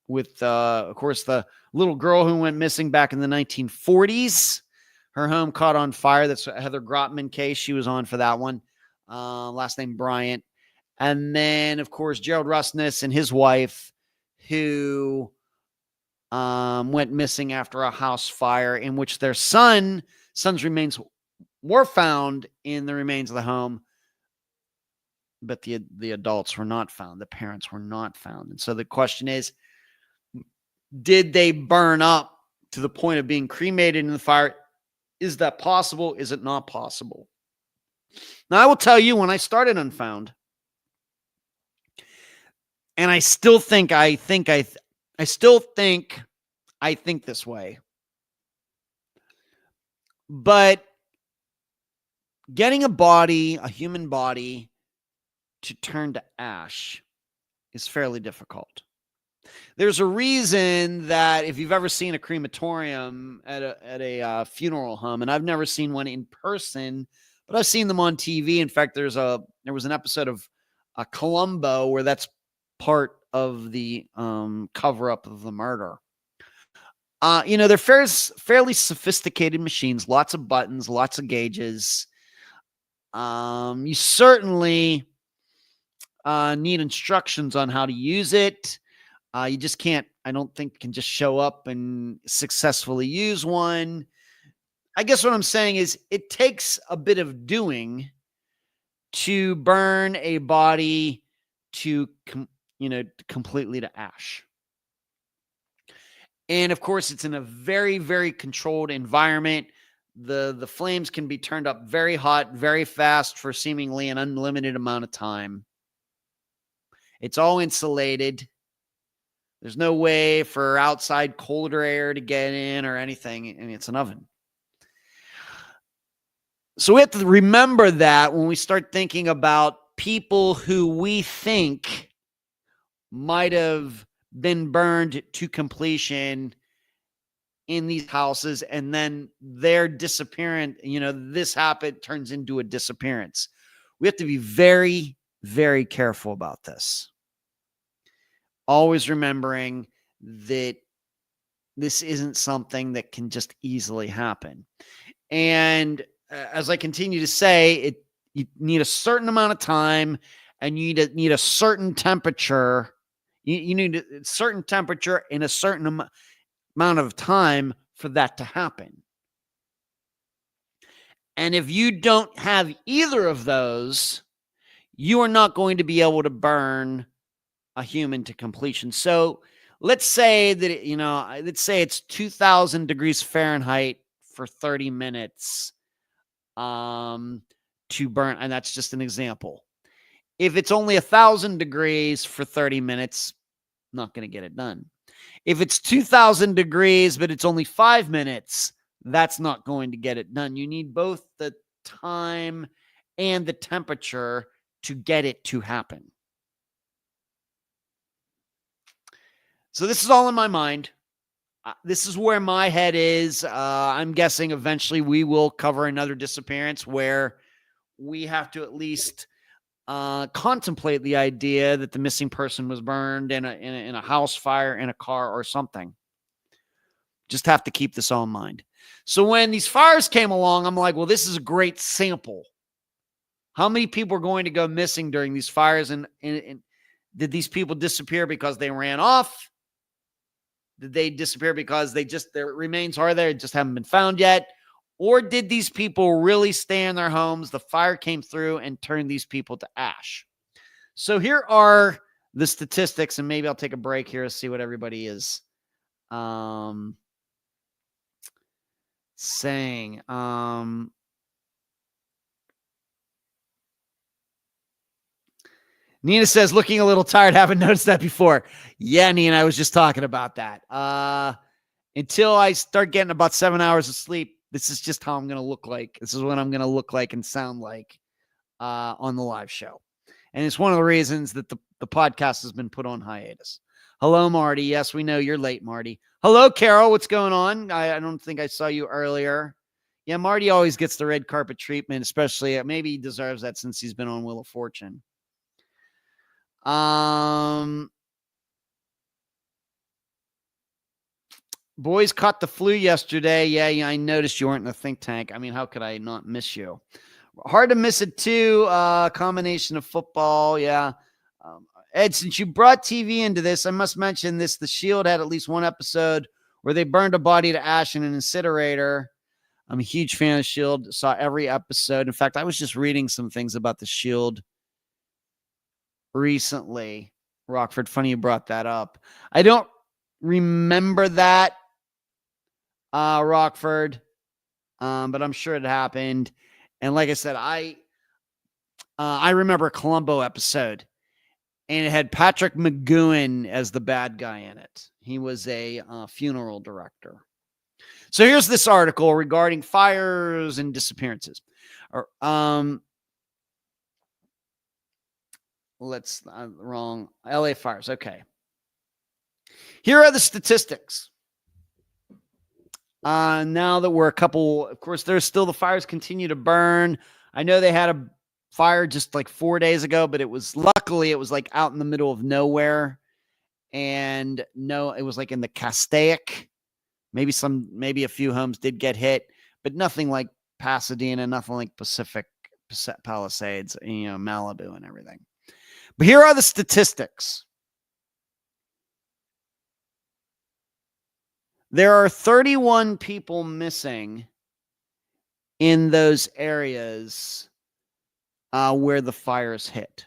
with, of course, the little girl who went missing back in the 1940s. Her home caught on fire. That's Heather Grotman case. She was on for that one. Last name Bryant. And then, of course, Gerald Rustness and his wife, who went missing after a house fire in which their son's remains were found in the remains of the home, but the adults were not found. The parents were not found. And so the question is, did they burn up to the point of being cremated in the fire? Is that possible? Is it not possible? Now, I will tell you, when I started Unfound, and I still think this way, but getting a human body, to turn to ash is fairly difficult. There's a reason that if you've ever seen a crematorium at a funeral home, and I've never seen one in person, but I've seen them on TV. In fact, there was an episode of Columbo where that's part of the cover up of the murder. They're fairly sophisticated machines, lots of buttons, lots of gauges. You certainly need instructions on how to use it. You just can't, I don't think, can just show up and successfully use one. I guess what I'm saying is it takes a bit of doing to burn a body to completely to ash. And of course, it's in a very, very controlled environment. The flames can be turned up very hot, very fast for seemingly an unlimited amount of time. It's all insulated. There's no way for outside colder air to get in or anything, and it's an oven. So we have to remember that when we start thinking about people who we think might have been burned to completion in these houses, and then their disappearance, this happened, turns into a disappearance. We have to be very, very careful about this. Always remembering that this isn't something that can just easily happen. And as I continue to say, you need a certain amount of time, and you need a certain temperature. You need a certain temperature in a certain amount of time for that to happen. And if you don't have either of those, you are not going to be able to burn a human to completion. So let's say that, let's say it's 2000 degrees Fahrenheit for 30 minutes to burn. And that's just an example. If it's only 1000 degrees for 30 minutes, not going to get it done. If it's 2000 degrees, but it's only 5 minutes, that's not going to get it done. You need both the time and the temperature to get it to happen. So this is all in my mind. This is where my head is. I'm guessing eventually we will cover another disappearance where we have to at least contemplate the idea that the missing person was burned in a house fire, in a car, or something. Just have to keep this all in mind. So when these fires came along, I'm like, well, this is a great sample. How many people are going to go missing during these fires? And did these people disappear because they ran off? Did they disappear because their remains are there, just haven't been found yet? Or did these people really stay in their homes? The fire came through and turned these people to ash. So here are the statistics, and maybe I'll take a break here to see what everybody is saying. Nina says, looking a little tired. Haven't noticed that before. Yeah, Nina, I was just talking about that. Until I start getting about 7 hours of sleep, this is just how I'm going to look like. This is what I'm going to look like and sound like on the live show. And it's one of the reasons that the podcast has been put on hiatus. Hello, Marty. Yes, we know you're late, Marty. Hello, Carol. What's going on? I don't think I saw you earlier. Yeah, Marty always gets the red carpet treatment, especially maybe he deserves that since he's been on Wheel of Fortune. Boys caught the flu yesterday. Yeah, I noticed you weren't in the think tank. I mean, how could I not miss you? Hard to miss it too. Combination of football. Yeah. Ed, since you brought TV into this, I must mention this. The Shield had at least one episode where they burned a body to ash in an incinerator. I'm a huge fan of Shield. Saw every episode. In fact, I was just reading some things about the Shield recently. Rockford, funny you brought that up. I don't remember that, Rockford, but I'm sure it happened. And like I said, I remember a Columbo episode, and it had Patrick McGowan as the bad guy in it. He was a funeral director. So here's this article regarding fires and disappearances. Wrong. LA fires. Okay. Here are the statistics. Now that we're a couple, of course, there's still the fires continue to burn. I know they had a fire just like 4 days ago, but luckily it was like out in the middle of nowhere. And no, it was like in the Castaic. Maybe a few homes did get hit, but nothing like Pasadena, nothing like Pacific Palisades, Malibu and everything. But here are the statistics. There are 31 people missing in those areas where the fires hit.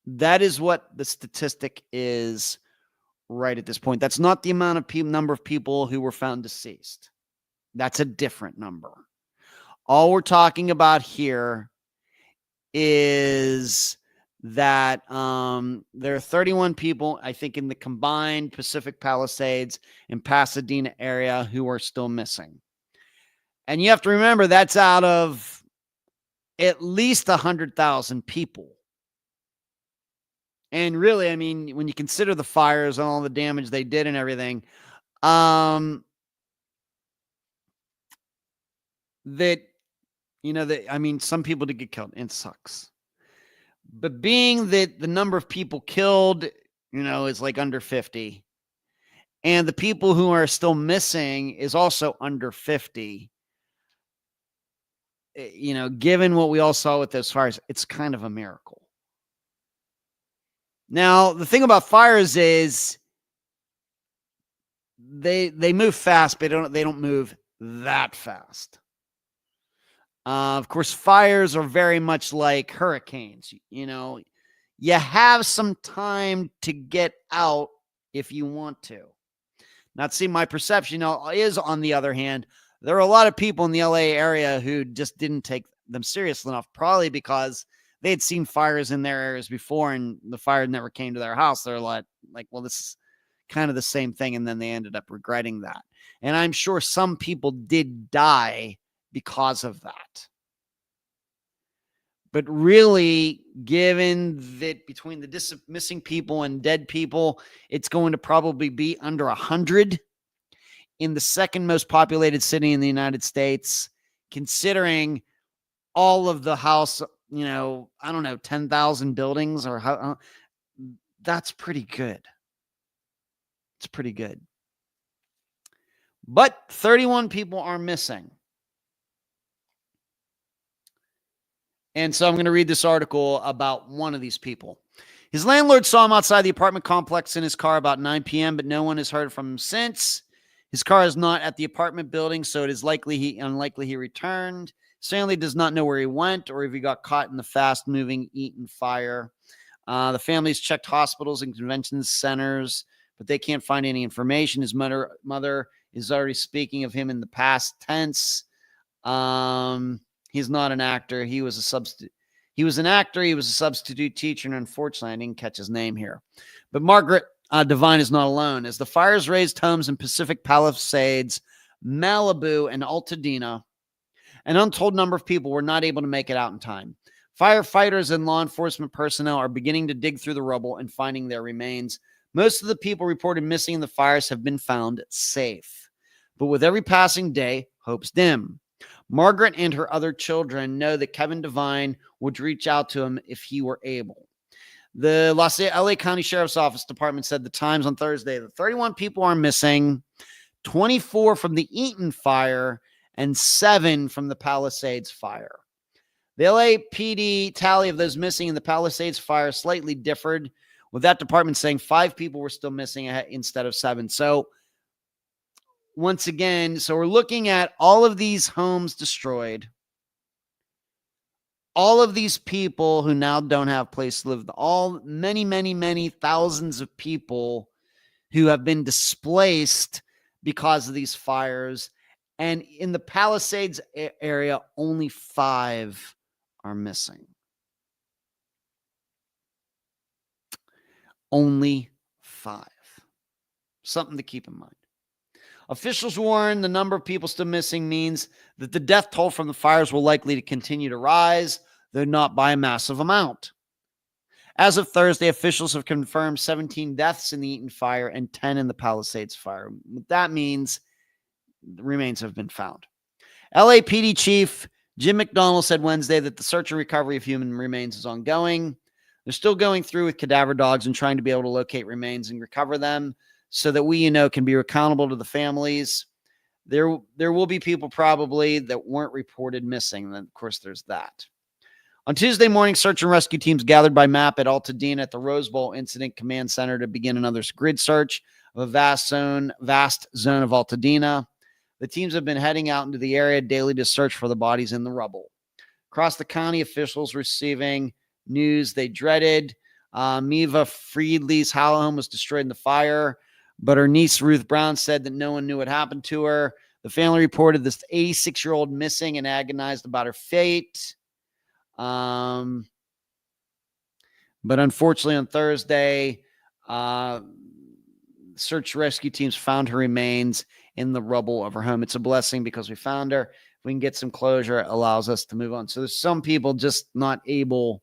That is what the statistic is right at this point. That's not the amount of number of people who were found deceased. That's a different number. All we're talking about here is that there are 31 people, I think, in the combined Pacific Palisades and Pasadena area who are still missing. And you have to remember that's out of at least 100,000 people. And really, I mean, when you consider the fires and all the damage they did and everything, some people did get killed, and it sucks. But being that the number of people killed, is like under 50, and the people who are still missing is also under 50, given what we all saw with those fires, it's kind of a miracle. Now, the thing about fires is they move fast, but they don't move that fast. Of course, fires are very much like hurricanes. You have some time to get out if you want to. Not see my perception is, on the other hand, there are a lot of people in the LA area who just didn't take them seriously enough, probably because they had seen fires in their areas before and the fire never came to their house. They're like, well, this is kind of the same thing. And then they ended up regretting that. And I'm sure some people did die because of that. But really, given that between the missing people and dead people, it's going to probably be under 100 in the second most populated city in the United States, considering all of the house, I don't know, 10,000 buildings or how, that's pretty good. It's pretty good. But 31 people are missing. And so I'm going to read this article about one of these people. His landlord saw him outside the apartment complex in his car about 9 p.m., but no one has heard from him since. His car is not at the apartment building, so it is unlikely he returned. Stanley does not know where he went or if he got caught in the fast-moving Eaton fire. The family's checked hospitals and convention centers, but they can't find any information. His mother is already speaking of him in the past tense. He's not an actor. He was a substitute. He was an actor. He was a substitute teacher, and unfortunately, I didn't catch his name here. But Margaret Devine is not alone. As the fires razed homes in Pacific Palisades, Malibu, and Altadena, an untold number of people were not able to make it out in time. Firefighters and law enforcement personnel are beginning to dig through the rubble and finding their remains. Most of the people reported missing in the fires have been found safe. But with every passing day, hope's dim. Margaret and her other children know that Kevin Devine would reach out to him if he were able. The LA County Sheriff's Office Department said the Times on Thursday that 31 people are missing, 24 from the Eaton fire and 7 from the Palisades fire. The LAPD tally of those missing in the Palisades fire slightly differed, with that department saying 5 people were still missing instead of 7. So once again, we're looking at all of these homes destroyed, all of these people who now don't have a place to live, many thousands of people who have been displaced because of these fires. And in the Palisades area, only 5 are missing. Only 5. Something to keep in mind. Officials warn the number of people still missing means that the death toll from the fires will likely to continue to rise, though not by a massive amount. As of Thursday, officials have confirmed 17 deaths in the Eaton fire and 10 in the Palisades fire. What that means, the remains have been found. LAPD Chief Jim McDonnell said Wednesday that the search and recovery of human remains is ongoing. They're still going through with cadaver dogs and trying to be able to locate remains and recover them, so that we, can be accountable to the families. There will be people probably that weren't reported missing. And then, of course, there's that. On Tuesday morning, search and rescue teams gathered by map at Altadena at the Rose Bowl Incident Command Center to begin another grid search of a vast zone of Altadena. The teams have been heading out into the area daily to search for the bodies in the rubble. Across the county, officials receiving news they dreaded. Miva Friedley's home was destroyed in the fire, but her niece, Ruth Brown, said that no one knew what happened to her. The family reported this 86-year-old missing and agonized about her fate. But unfortunately, on Thursday, search rescue teams found her remains in the rubble of her home. It's a blessing because we found her. If we can get some closure, it allows us to move on. So there's some people just not able.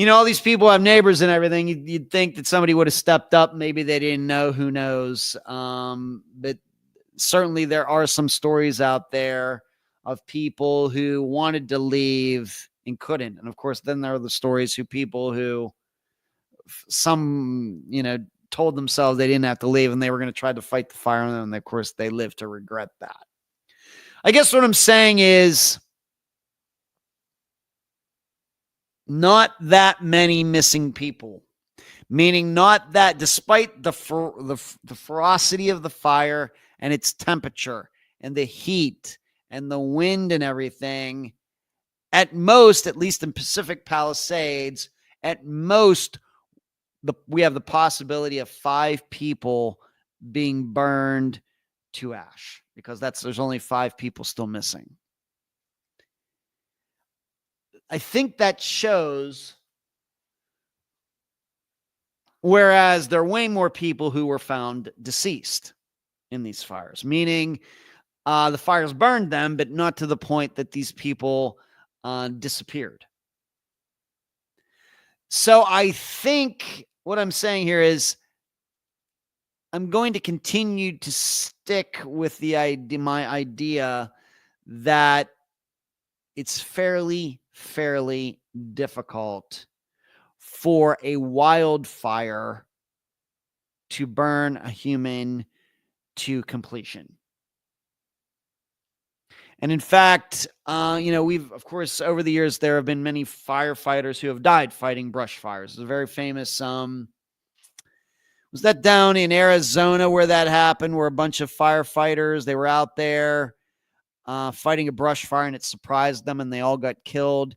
All these people have neighbors and everything. You'd think that somebody would have stepped up. Maybe they didn't know. Who knows? But certainly there are some stories out there of people who wanted to leave and couldn't. And of course, then there are the stories of people who told themselves they didn't have to leave and they were going to try to fight the fire. And of course, they lived to regret that. I guess what I'm saying is, not that many missing people, meaning not that despite the ferocity of the fire and its temperature and the heat and the wind and everything, at most, at least in Pacific Palisades, at most, we have the possibility of 5 people being burned to ash, because there's only 5 people still missing. I think that shows, whereas there are way more people who were found deceased in these fires, meaning the fires burned them, but not to the point that these people disappeared. So I think what I'm saying here is I'm going to continue to stick with my idea that it's fairly difficult for a wildfire to burn a human to completion. And in fact, we've, of course, over the years, there have been many firefighters who have died fighting brush fires. There's a very famous, was that down in Arizona where that happened, where a bunch of firefighters, they were out there fighting a brush fire, and it surprised them and they all got killed.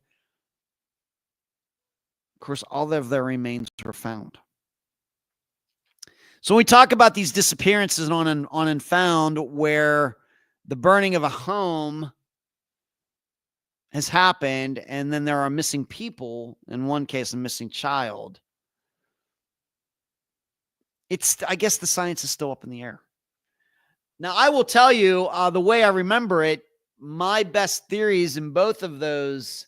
Of course, all of their remains were found. So when we talk about these disappearances on Unfound, where the burning of a home has happened, and then there are missing people, in one case, a missing child, I guess the science is still up in the air. Now, I will tell you, the way I remember it, my best theories in both of those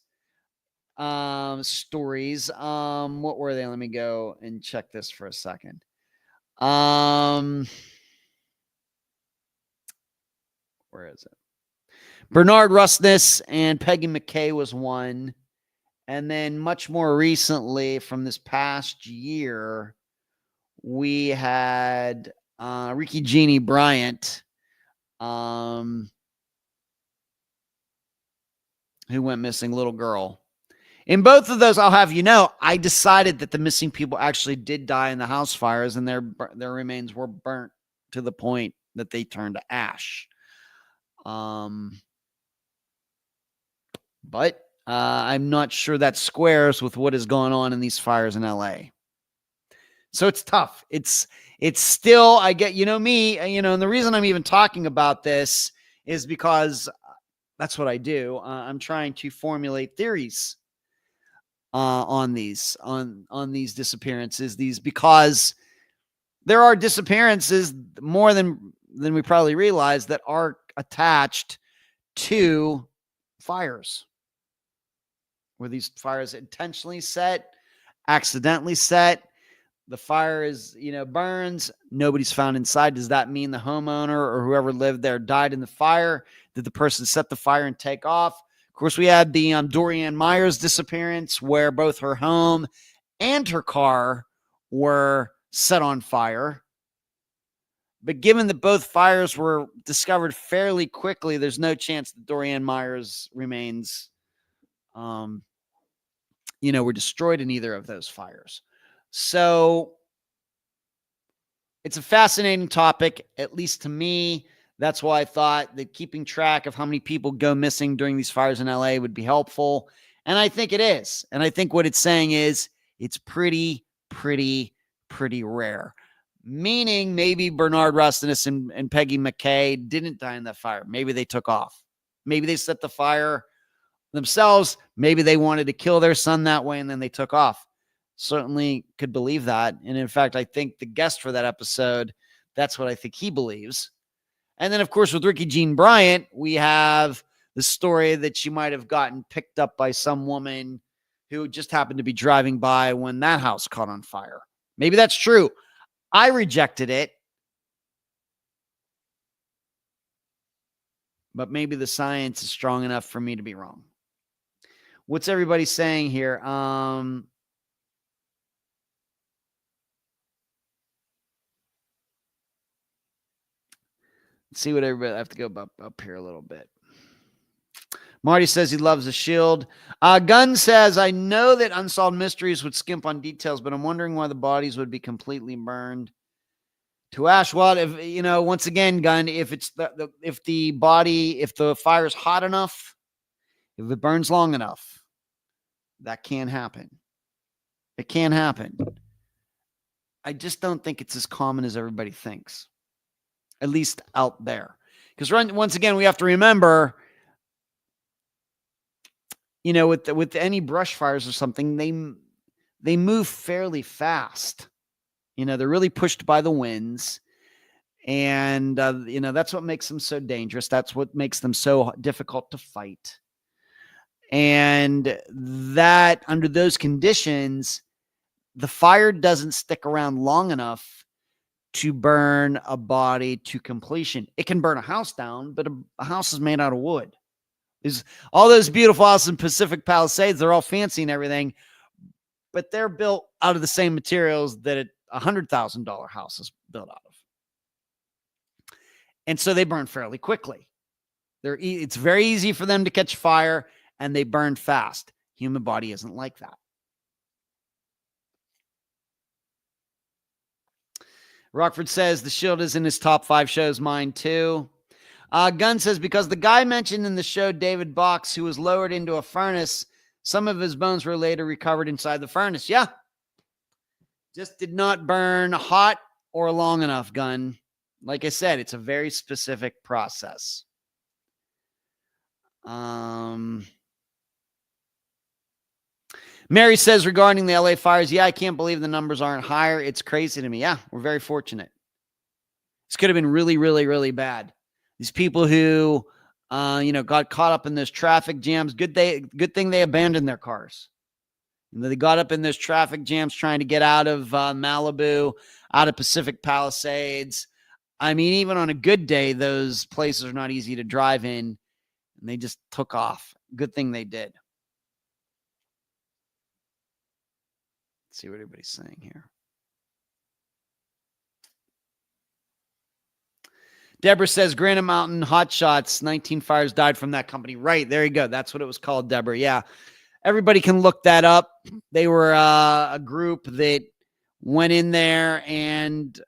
stories, what were they? Let me go and check this for a second. Where is it? Bernard Rusness and Peggy McKay was one. And then much more recently, from this past year, we had Ricky Jeannie Bryant, who went missing, little girl. In both of those, I'll have you know, I decided that the missing people actually did die in the house fires, and their remains were burnt to the point that they turned to ash. But I'm not sure that squares with what is going on in these fires in LA. So it's tough. It's still, I get, me, and the reason I'm even talking about this is because that's what I do. I'm trying to formulate theories on these disappearances, because there are disappearances more than we probably realize that are attached to fires, where these fires intentionally set, accidentally set. The fire is, burns. Nobody's found inside. Does that mean the homeowner or whoever lived there died in the fire? Did the person set the fire and take off? Of course, we had the Dorianne Myers disappearance, where both her home and her car were set on fire. But given that both fires were discovered fairly quickly, there's no chance that Dorianne Myers' remains, were destroyed in either of those fires. So it's a fascinating topic, at least to me. That's why I thought that keeping track of how many people go missing during these fires in LA would be helpful. And I think it is. And I think what it's saying is it's pretty rare. Meaning maybe Bernard Rusness and Peggy McKay didn't die in that fire. Maybe they took off. Maybe they set the fire themselves. Maybe they wanted to kill their son that way and then they took off. Certainly could believe that. And in fact, I think the guest for that episode, that's what I think he believes. And then, of course, with Ricky Jean Bryant, we have the story that she might have gotten picked up by some woman who just happened to be driving by when that house caught on fire. Maybe that's true. I rejected it. But maybe the science is strong enough for me to be wrong. What's everybody saying here? See what everybody, I have to go up here a little bit. Marty says he loves The Shield. Gunn says, I know that Unsolved Mysteries would skimp on details, but I'm wondering why the bodies would be completely burned. To ash. Well, if once again, Gun, if it's if the fire is hot enough, if it burns long enough, that can happen. It can happen. I just don't think it's as common as everybody thinks, at least out there. Because once again, we have to remember, with any brush fires or something, they move fairly fast. They're really pushed by the winds. And, that's what makes them so dangerous. That's what makes them so difficult to fight. And that under those conditions, the fire doesn't stick around long enough to burn a body to completion. It can burn a house down, but a house is made out of wood. There's all those beautiful houses in Pacific Palisades. They're all fancy and everything, but they're built out of the same materials that a $100,000 house is built out of. And so they burn fairly quickly. It's very easy for them to catch fire, and they burn fast. Human body isn't like that. Rockford says The Shield is in his top 5 shows. Mine too. Gunn says, because the guy mentioned in the show, David Box, who was lowered into a furnace, some of his bones were later recovered inside the furnace. Yeah. Just did not burn hot or long enough, Gunn. Like I said, it's a very specific process. Mary says regarding the LA fires, yeah, I can't believe the numbers aren't higher. It's crazy to me. Yeah, we're very fortunate. This could have been really, really, really bad. These people who, got caught up in those traffic jams. Good thing they abandoned their cars. They got up in those traffic jams trying to get out of Malibu, out of Pacific Palisades. I mean, even on a good day, those places are not easy to drive in, and they just took off. Good thing they did. Let's see what everybody's saying here. Deborah says, Granite Mountain Hot Shots, 19 fires died from that company. Right, there you go. That's what it was called, Deborah. Yeah, everybody can look that up. They were a group that went in there, and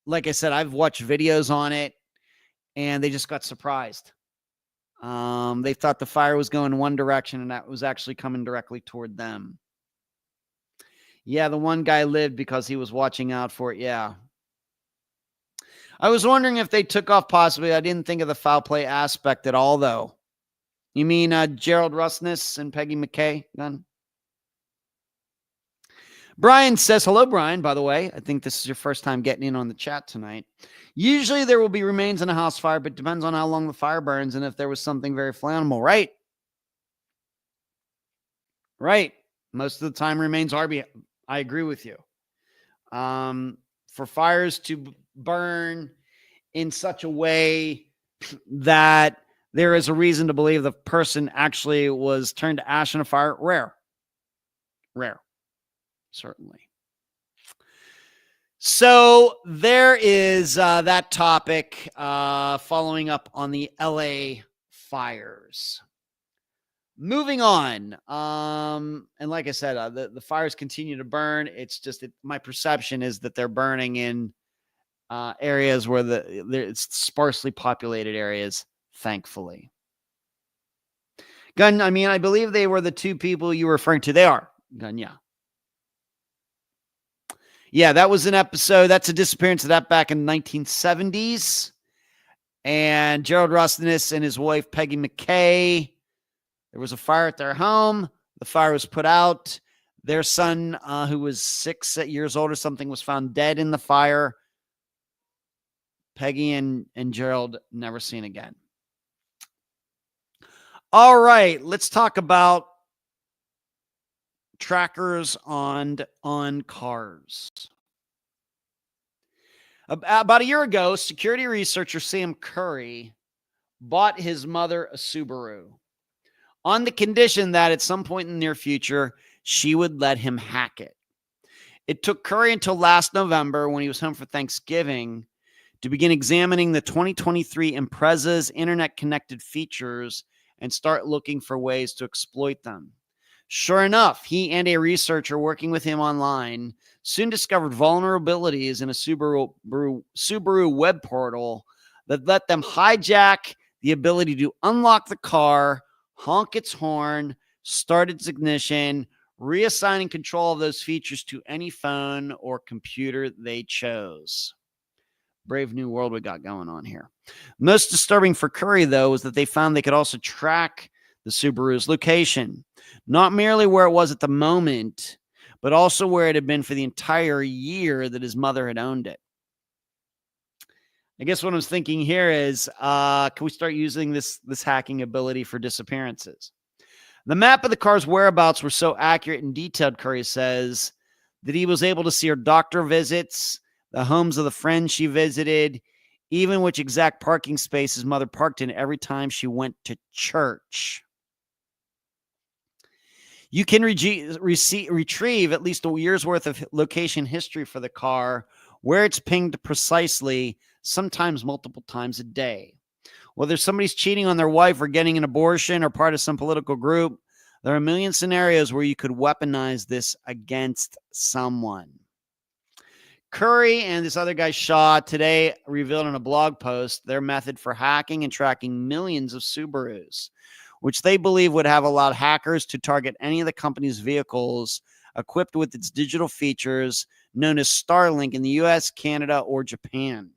like I said, I've watched videos on it, and they just got surprised. They thought the fire was going one direction, and that was actually coming directly toward them. Yeah, the one guy lived because he was watching out for it. Yeah. I was wondering if they took off possibly. I didn't think of the foul play aspect at all, though. You mean Gerald Russness and Peggy McKay? Gun? Brian says, hello, Brian, by the way. I think this is your first time getting in on the chat tonight. Usually there will be remains in a house fire, but depends on how long the fire burns and if there was something very flammable, right? Right. Most of the time remains are. I agree with you. For fires to burn in such a way that there is a reason to believe the person actually was turned to ash in a fire, rare. Certainly. So there is that topic following up on the LA fires. Moving on. And like I said, the fires continue to burn. It's just my perception is that they're burning in areas where it's sparsely populated areas, thankfully. Gun, I mean, I believe they were the two people you were referring to. They are. Gun, yeah. Yeah, that was an episode. That's a disappearance of that back in the 1970s. And Gerald Russness and his wife, Peggy McKay. There was a fire at their home. The fire was put out. Their son, who was 6 years old or something, was found dead in the fire. Peggy and Gerald never seen again. All right, let's talk about trackers on cars. About a year ago, security researcher Sam Curry bought his mother a Subaru on the condition that at some point in the near future, she would let him hack it. It took Curry until last November, when he was home for Thanksgiving, to begin examining the 2023 Impreza's internet-connected features and start looking for ways to exploit them. Sure enough, he and a researcher working with him online soon discovered vulnerabilities in a Subaru web portal that let them hijack the ability to unlock the car, honk its horn, start its ignition, reassigning control of those features to any phone or computer they chose. Brave new world we got going on here. Most disturbing for Curry, though, was that they found they could also track the Subaru's location, not merely where it was at the moment, but also where it had been for the entire year that his mother had owned it. I guess what I was thinking here is, can we start using this hacking ability for disappearances? The map of the car's whereabouts were so accurate and detailed, Curry says, that he was able to see her doctor visits, the homes of the friends she visited, even which exact parking space his mother parked in every time she went to church. You can retrieve at least a year's worth of location history for the car, where it's pinged precisely, sometimes multiple times a day. Whether somebody's cheating on their wife or getting an abortion or part of some political group, there are a million scenarios where you could weaponize this against someone. Curry and this other guy, Shaw, today revealed in a blog post their method for hacking and tracking millions of Subarus, which they believe would have allowed hackers to target any of the company's vehicles equipped with its digital features known as Starlink in the US, Canada, or Japan.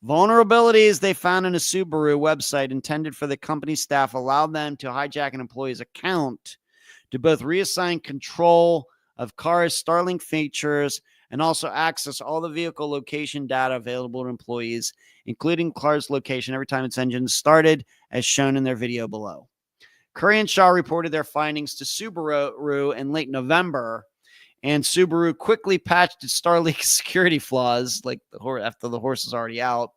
Vulnerabilities they found in a Subaru website intended for the company staff allowed them to hijack an employee's account to both reassign control of cars' Starlink features and also access all the vehicle location data available to employees, including car's location every time its engine started, as shown in their video below. Curry and Shaw reported their findings to Subaru in late November, and Subaru quickly patched its Starlink security flaws, like after the horse is already out.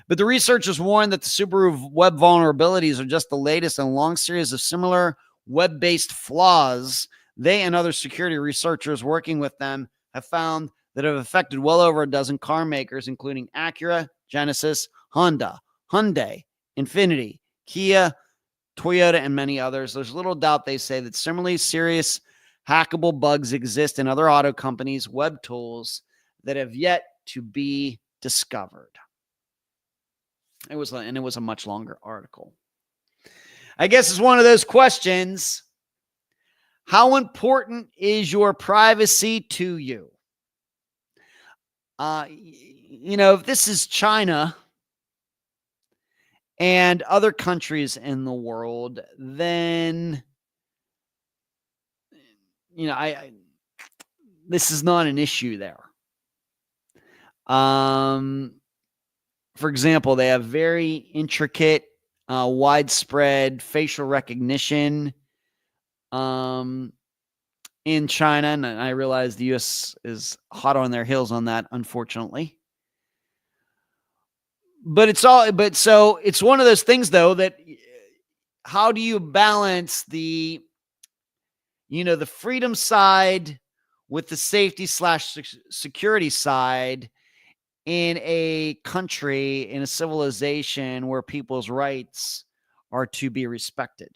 But the researchers warned that the Subaru web vulnerabilities are just the latest in a long series of similar web-based flaws. They and other security researchers working with them have found that have affected well over a dozen car makers, including Acura, Genesis, Honda, Hyundai, Infiniti, Kia, Toyota, and many others. There's little doubt, they say, that similarly serious hackable bugs exist in other auto companies' web tools that have yet to be discovered. It was a much longer article. I guess it's one of those questions. How important is your privacy to you? If this is China and other countries in the world, then this is not an issue there. For example, they have very intricate, widespread facial recognition in China, and I realize the U.S. is hot on their heels on that, unfortunately. But it's one of those things, though, that how do you balance the freedom side with the safety / security side in a country, in a civilization where people's rights are to be respected?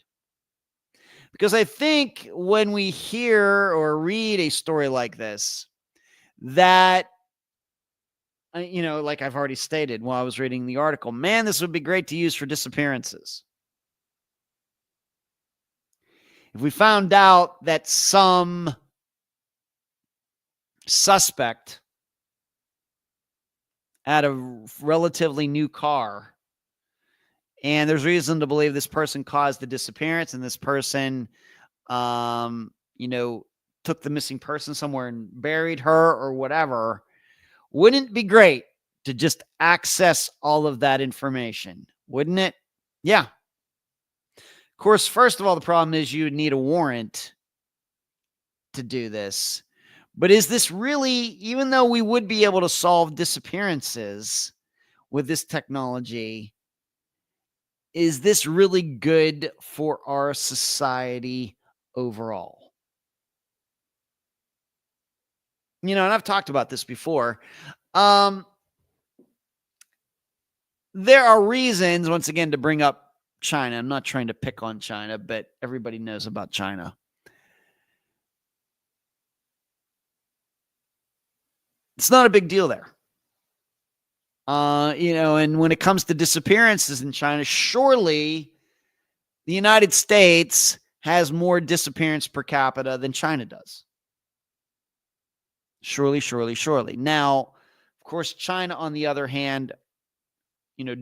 Because I think when we hear or read a story like this, that, like I've already stated while I was reading the article, man, this would be great to use for disappearances. If we found out that some suspect had a relatively new car, and there's reason to believe this person caused the disappearance, and this person, took the missing person somewhere and buried her or whatever, wouldn't it be great to just access all of that information? Wouldn't it? Yeah. Of course, first of all, the problem is you would need a warrant to do this. But is this really, even though we would be able to solve disappearances with this technology, is this really good for our society overall? And I've talked about this before. There are reasons, once again, to bring up China. I'm not trying to pick on China, but everybody knows about China. It's not a big deal there. And when it comes to disappearances in China, surely the United States has more disappearance per capita than China does. Surely, surely, surely. Now, of course, China, on the other hand,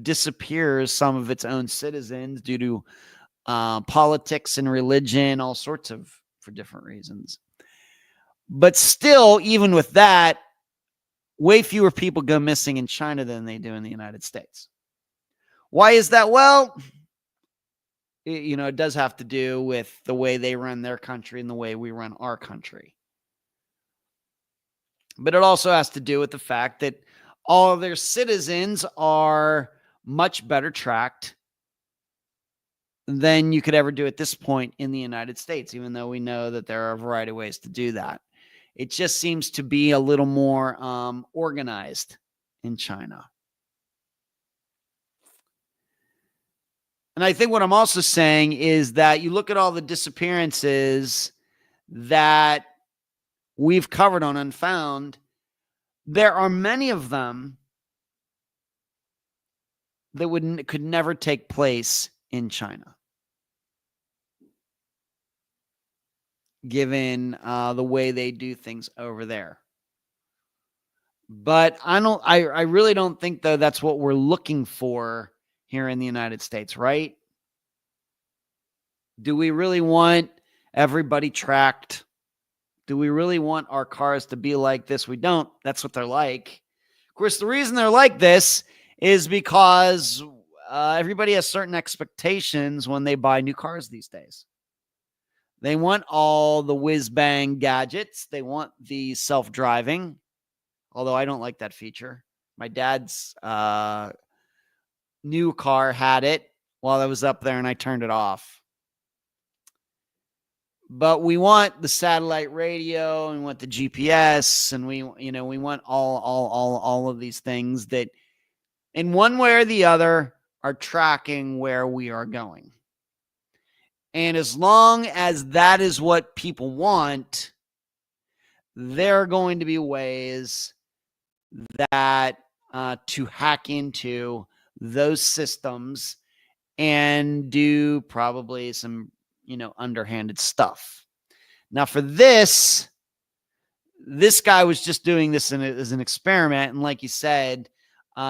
disappears some of its own citizens due to politics and religion, all sorts of, for different reasons. But still, even with that, way fewer people go missing in China than they do in the United States. Why is that? Well, it does have to do with the way they run their country and the way we run our country. But it also has to do with the fact that all of their citizens are much better tracked than you could ever do at this point in the United States, even though we know that there are a variety of ways to do that. It just seems to be a little more organized in China. And I think what I'm also saying is that you look at all the disappearances that we've covered on Unfound, there are many of them that could never take place in China, given the way they do things over there. But I really don't think, though, that's what we're looking for here in the United States, right? Do we really want everybody tracked? Do we really want our cars to be like this? We don't. That's what they're like. Of course, the reason they're like this is because everybody has certain expectations when they buy new cars these days. They want all the whiz-bang gadgets. They want the self-driving, although I don't like that feature. My dad's new car had it while I was up there, and I turned it off. But we want the satellite radio, and we want the GPS, and we want all of these things that, in one way or the other, are tracking where we are going. And as long as that is what people want, there are going to be ways that to hack into those systems and do probably some underhanded stuff. Now, for this guy was just doing this as an experiment, and like you said,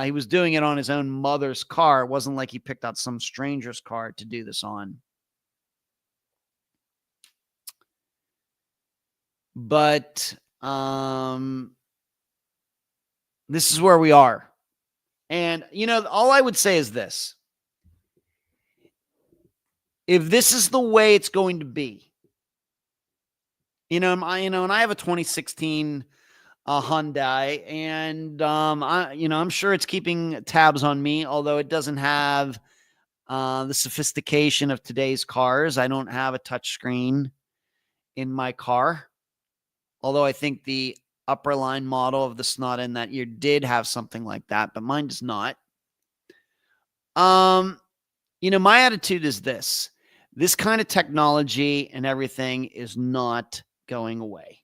he was doing it on his own mother's car. It wasn't like he picked out some stranger's car to do this on. But this is where we are. And, all I would say is this. If this is the way it's going to be, and I have a 2016 Hyundai, and I'm sure it's keeping tabs on me, although it doesn't have the sophistication of today's cars. I don't have a touchscreen in my car, although I think the upper line model of the Sonata in that year did have something like that, but mine does not. My attitude is this. This kind of technology and everything is not going away.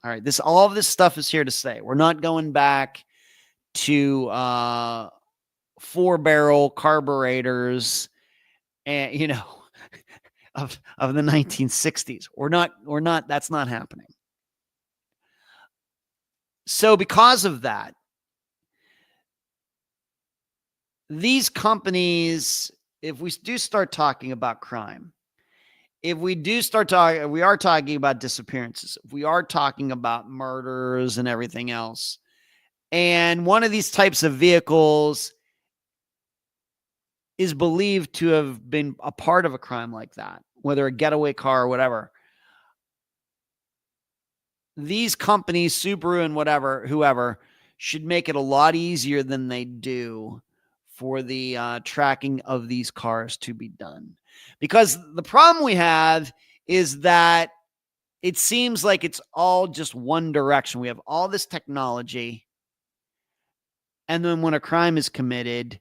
All right, all of this stuff is here to stay. We're not going back to 4-barrel carburetors and of the 1960s. We're not. That's not happening. So because of that, these companies, if we do start talking about crime, if we do start talking, we are talking about disappearances, if we are talking about murders and everything else, and one of these types of vehicles is believed to have been a part of a crime like that, whether a getaway car or whatever, these companies, Subaru and whoever, should make it a lot easier than they do for the tracking of these cars to be done. Because the problem we have is that it seems like it's all just one direction. We have all this technology, and then when a crime is committed,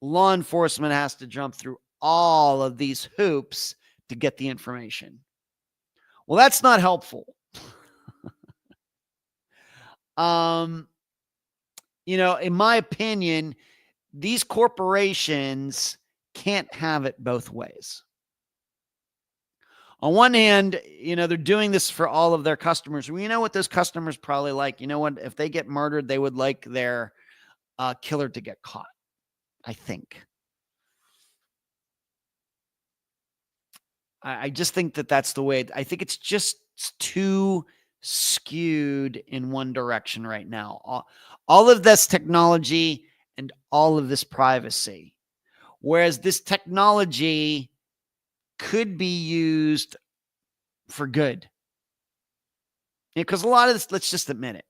law enforcement has to jump through all of these hoops to get the information. Well, that's not helpful. In my opinion, these corporations can't have it both ways. On one hand, they're doing this for all of their customers. Well, you know what those customers probably like? You know what? If they get murdered, they would like their killer to get caught, I think. I just think that that's the way. I think it's just too skewed in one direction right now. All of this technology and all of this privacy. Whereas this technology could be used for good. Because a lot of this, let's just admit it,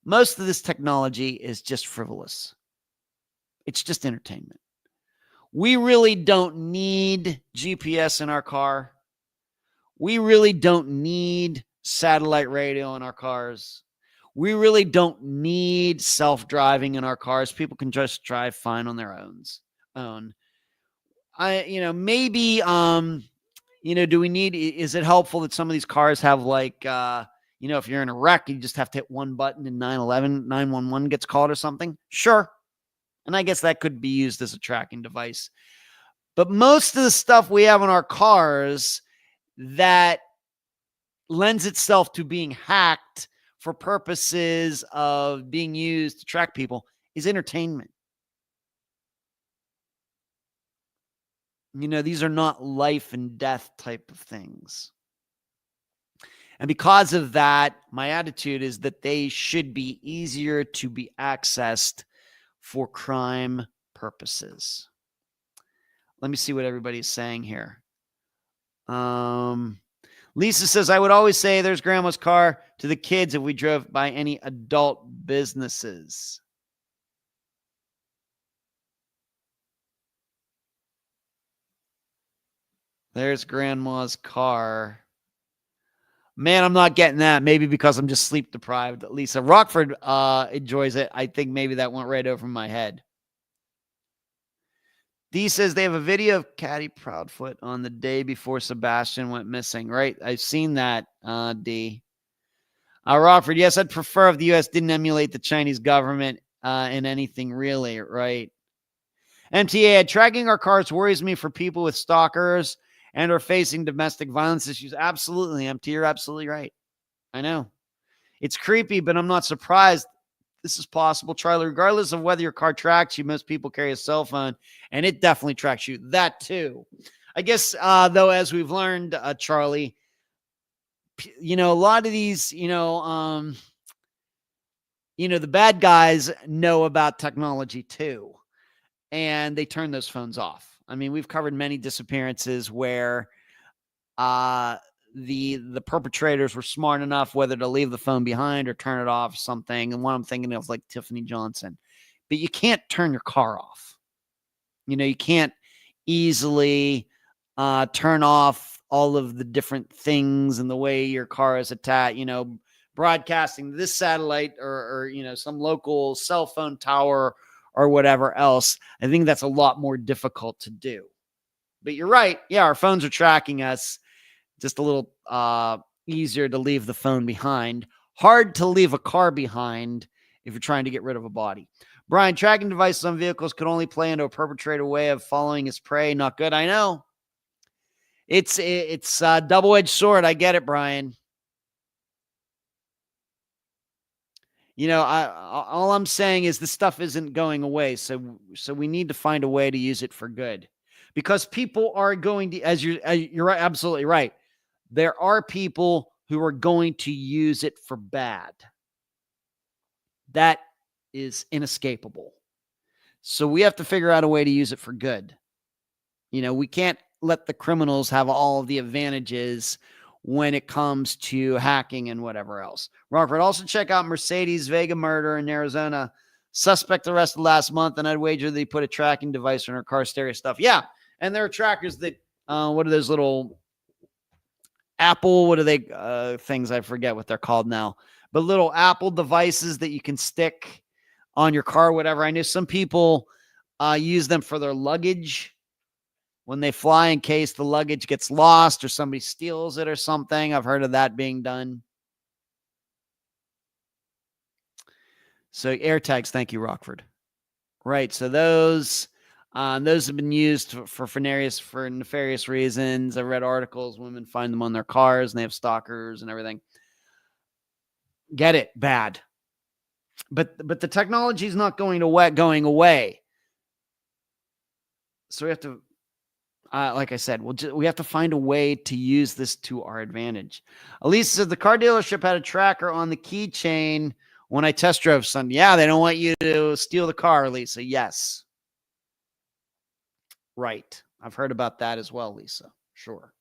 most of this technology is just frivolous. It's just entertainment. We really don't need GPS in our car. We really don't need satellite radio in our cars. We really don't need self-driving in our cars. People can just drive fine on their own. Maybe, do we need, is it helpful that some of these cars have like, if you're in a wreck, you just have to hit one button and 911 gets called or something? Sure. And I guess that could be used as a tracking device. But most of the stuff we have in our cars that lends itself to being hacked for purposes of being used to track people is entertainment. These are not life and death type of things. And because of that, my attitude is that they should be easier to be accessed for crime purposes. Let me see what everybody's saying here. Lisa says, I would always say there's grandma's car to the kids if we drove by any adult businesses. There's grandma's car. Man, I'm not getting that. Maybe because I'm just sleep deprived. Lisa Rockford enjoys it. I think maybe that went right over my head. Dee says they have a video of Caddy Proudfoot on the day before Sebastian went missing. Right? I've seen that, Dee. Rockford, yes, I'd prefer if the U.S. didn't emulate the Chinese government in anything really, right? MTA, tracking our cars worries me for people with stalkers and are facing domestic violence issues. Absolutely, MT, you're absolutely right. I know. It's creepy, but I'm not surprised. This is possible, Charlie. Regardless of whether your car tracks you, most people carry a cell phone, and it definitely tracks you. That too. I guess, though, as we've learned, Charlie, a lot of these, the bad guys know about technology too, and they turn those phones off. I mean, we've covered many disappearances where the perpetrators were smart enough whether to leave the phone behind or turn it off or something. And one I'm thinking of like Tiffany Johnson. But you can't turn your car off. You can't easily turn off all of the different things and the way your car is attached, broadcasting this satellite or some local cell phone tower or whatever else. I think that's a lot more difficult to do. But you're right. Yeah, our phones are tracking us. Just a little easier to leave the phone behind. Hard to leave a car behind if you're trying to get rid of a body. Brian, tracking devices on vehicles could only play into a perpetrator way of following his prey. Not good. I know. It's a double-edged sword. I get it, Brian. All I'm saying is this stuff isn't going away. So we need to find a way to use it for good, because people are going to, you're right, absolutely right. There are people who are going to use it for bad. That is inescapable. So we have to figure out a way to use it for good. We can't let the criminals have all of the advantages when it comes to hacking and whatever else. Rockford, also check out Mercedes Vega murder in Arizona. Suspect arrested last month, and I'd wager they put a tracking device on her car stereo stuff. Yeah, and there are trackers that, what are those little Apple, what are they, things, I forget what they're called now, but little Apple devices that you can stick on your car, whatever. I know some people use them for their luggage when they fly in case the luggage gets lost or somebody steals it or something. I've heard of that being done. So AirTags, thank you, Rockford. Right. So those have been used for nefarious reasons. I read articles. Women find them on their cars, and they have stalkers and everything. Get it? Bad. But the technology is not going away. So we have to, like I said, we have to find a way to use this to our advantage. Elisa said the car dealership had a tracker on the keychain when I test drove Sunday. Yeah, they don't want you to steal the car, Lisa. Yes. Right. I've heard about that as well, Lisa. Sure.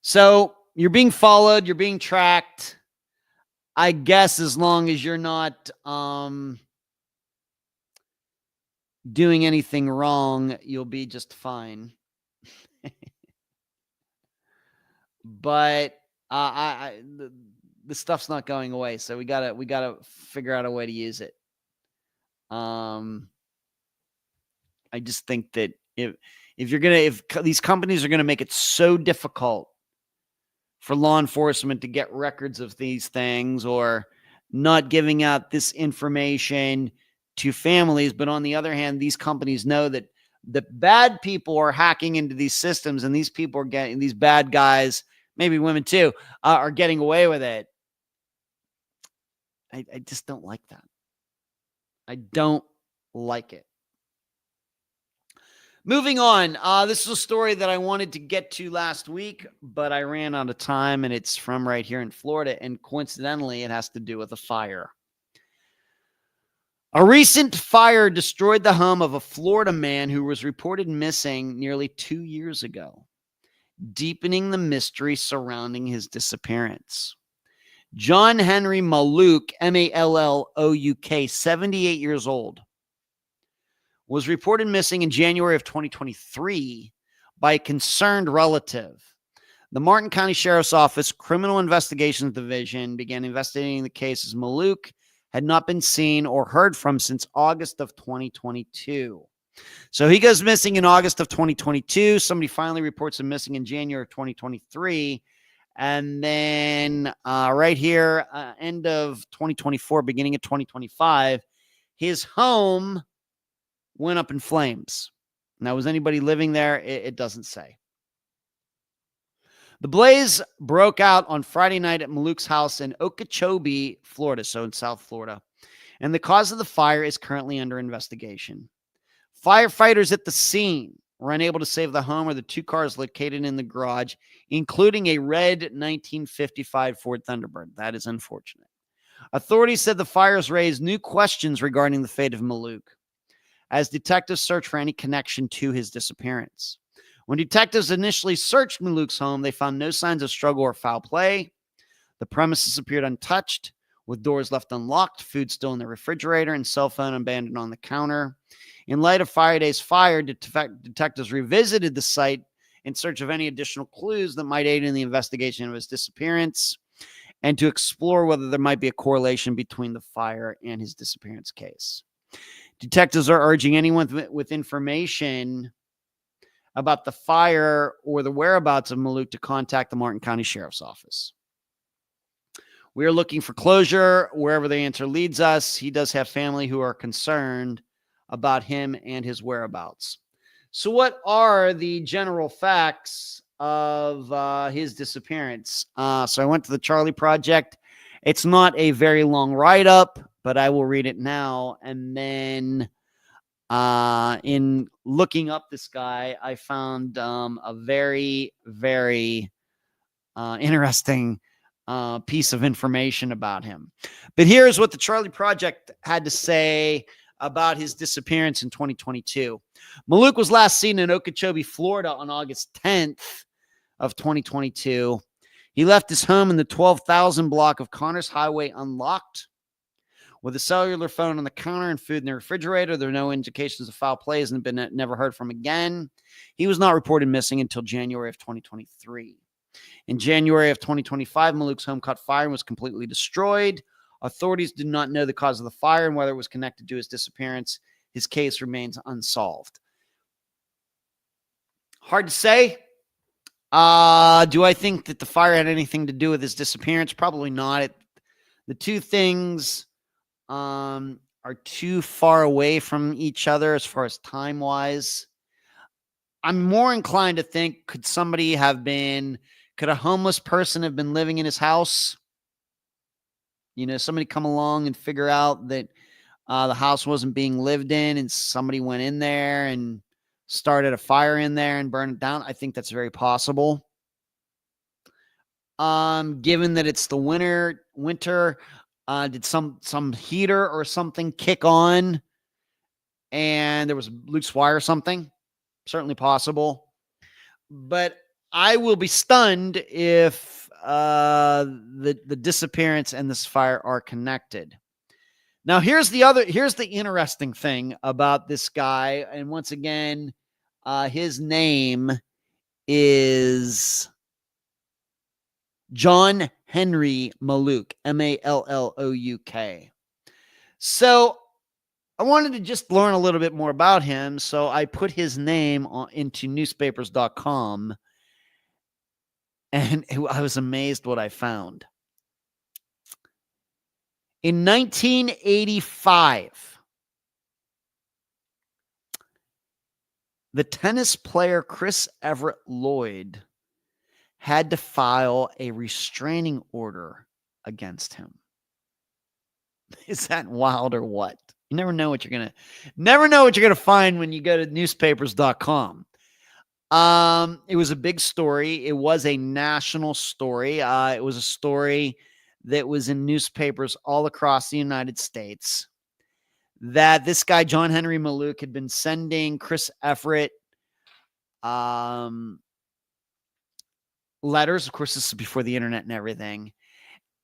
So you're being followed, you're being tracked. I guess as long as you're not doing anything wrong, you'll be just fine. But the stuff's not going away, so we gotta figure out a way to use it. I just think that if these companies are gonna make it so difficult for law enforcement to get records of these things, or not giving out this information to families, but on the other hand, these companies know that the bad people are hacking into these systems, and these people are getting, these bad guys, maybe women too, are getting away with it. I just don't like that. I don't like it. Moving on. This is a story that I wanted to get to last week, but I ran out of time, and it's from right here in Florida. And coincidentally, it has to do with a fire. A recent fire destroyed the home of a Florida man who was reported missing nearly 2 years ago, deepening the mystery surrounding his disappearance. John Henry Mallouk, Mallouk, 78 years old, was reported missing in January of 2023 by a concerned relative. The Martin County Sheriff's Office Criminal Investigations Division began investigating the case as Mallouk had not been seen or heard from since August of 2022. So he goes missing in August of 2022. Somebody finally reports him missing in January of 2023. And then right here, end of 2024, beginning of 2025, his home went up in flames. Now, was anybody living there? It doesn't say. The blaze broke out on Friday night at Mallouk's house in Okeechobee, Florida, so in South Florida. And the cause of the fire is currently under investigation. Firefighters at the scene were unable to save the home or the 2 cars located in the garage, including a red 1955 Ford Thunderbird. That is unfortunate. Authorities said the fires raised new questions regarding the fate of Mallouk, as detectives searched for any connection to his disappearance. When detectives initially searched Mallouk's home, they found no signs of struggle or foul play. The premises appeared untouched, with doors left unlocked, food still in the refrigerator, and cell phone abandoned on the counter. In light of Friday's fire, detectives revisited the site in search of any additional clues that might aid in the investigation of his disappearance, and to explore whether there might be a correlation between the fire and his disappearance case. Detectives are urging anyone with information about the fire or the whereabouts of Mallouk to contact the Martin County Sheriff's Office. We are looking for closure wherever the answer leads us. He does have family who are concerned about him and his whereabouts. So what are the general facts of his disappearance? So I went to the Charlie Project. It's not a very long write-up, but I will read it now. And then in looking up this guy, I found a very, very interesting piece of information about him. But here's what the Charlie Project had to say about his disappearance in 2022. Mallouk was last seen in Okeechobee, Florida on August 10th of 2022. He left his home in the 12,000 block of Connors Highway unlocked, with a cellular phone on the counter and food in the refrigerator. There are no indications of foul play, and been never heard from again. He was not reported missing until January of 2023. In January of 2025, Mallouk's home caught fire and was completely destroyed. Authorities did not know the cause of the fire and whether it was connected to his disappearance. His case remains unsolved. Hard to say. Do I think that the fire had anything to do with his disappearance? Probably not. The two things are too far away from each other as far as time wise. I'm more inclined to think, could a homeless person have been living in his house? Somebody come along and figure out that the house wasn't being lived in and somebody went in there and started a fire in there and burned it down. I think that's very possible. Given that it's the winter, did some heater or something kick on and there was loose wire or something? Certainly possible. But I will be stunned if the disappearance and this fire are connected. Now, here's the interesting thing about this guy. And once again, his name is John Henry Mallouk, Mallouk. So I wanted to just learn a little bit more about him. So I put his name into newspapers.com, and I was amazed what I found. In 1985, the tennis player Chris Everett Lloyd had to file a restraining order against him. Is that wild or what? You never know what you're gonna find when you go to newspapers.com. It was a big story. It was a national story. It was a story that was in newspapers all across the United States, that this guy, John Henry Mallouk, had been sending Chris Everett letters. Of course, this is before the internet and everything.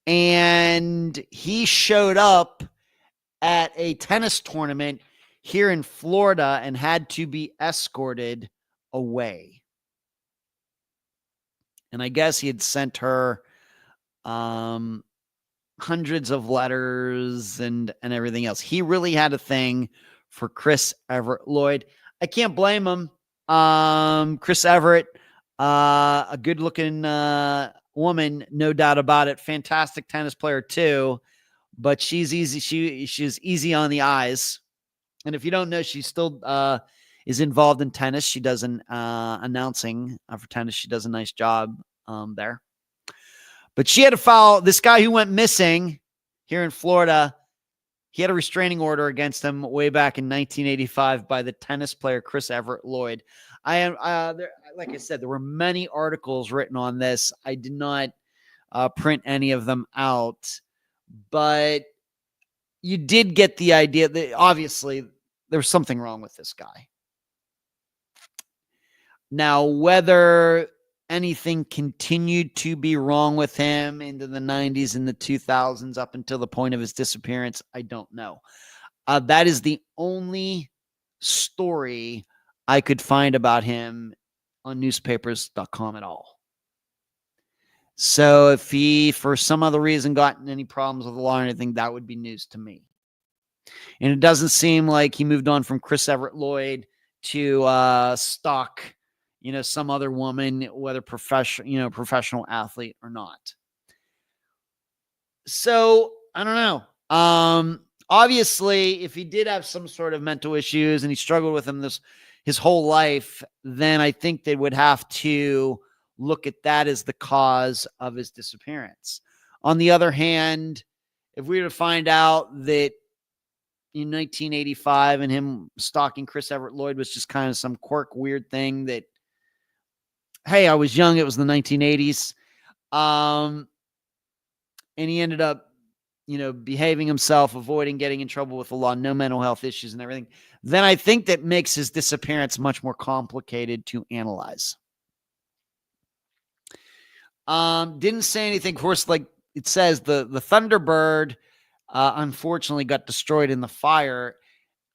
And he showed up at a tennis tournament here in Florida and had to be escorted away. And I guess he had sent her hundreds of letters and everything else. He really had a thing for Chris Everett Lloyd. I can't blame him. Chris Everett, a good-looking woman, no doubt about it. Fantastic tennis player too, but she's easy. She's easy on the eyes. And if you don't know, she still is involved in tennis. She does an announcing for tennis. She does a nice job there. But she had to file, this guy who went missing here in Florida, he had a restraining order against him way back in 1985 by the tennis player Chris Everett Lloyd. Like I said, there were many articles written on this. I did not print any of them out, but you did get the idea that obviously there was something wrong with this guy. Now, whether anything continued to be wrong with him into the 90s and the 2000s up until the point of his disappearance, I don't know. That is the only story I could find about him on newspapers.com at all. So if he, for some other reason, gotten any problems with the law or anything, that would be news to me. And it doesn't seem like he moved on from Chris Everett Lloyd to stalk, some other woman, whether professional athlete or not. So I don't know. Obviously, if he did have some sort of mental issues and he struggled with them his whole life, then I think they would have to look at that as the cause of his disappearance. On the other hand, if we were to find out that in 1985 and him stalking Chris Everett Lloyd was just kind of some weird thing that, hey, I was young, it was the 1980s, and he ended up, behaving himself, avoiding getting in trouble with the law, no mental health issues and everything, then I think that makes his disappearance much more complicated to analyze. Didn't say anything, of course, like it says, the Thunderbird unfortunately got destroyed in the fire.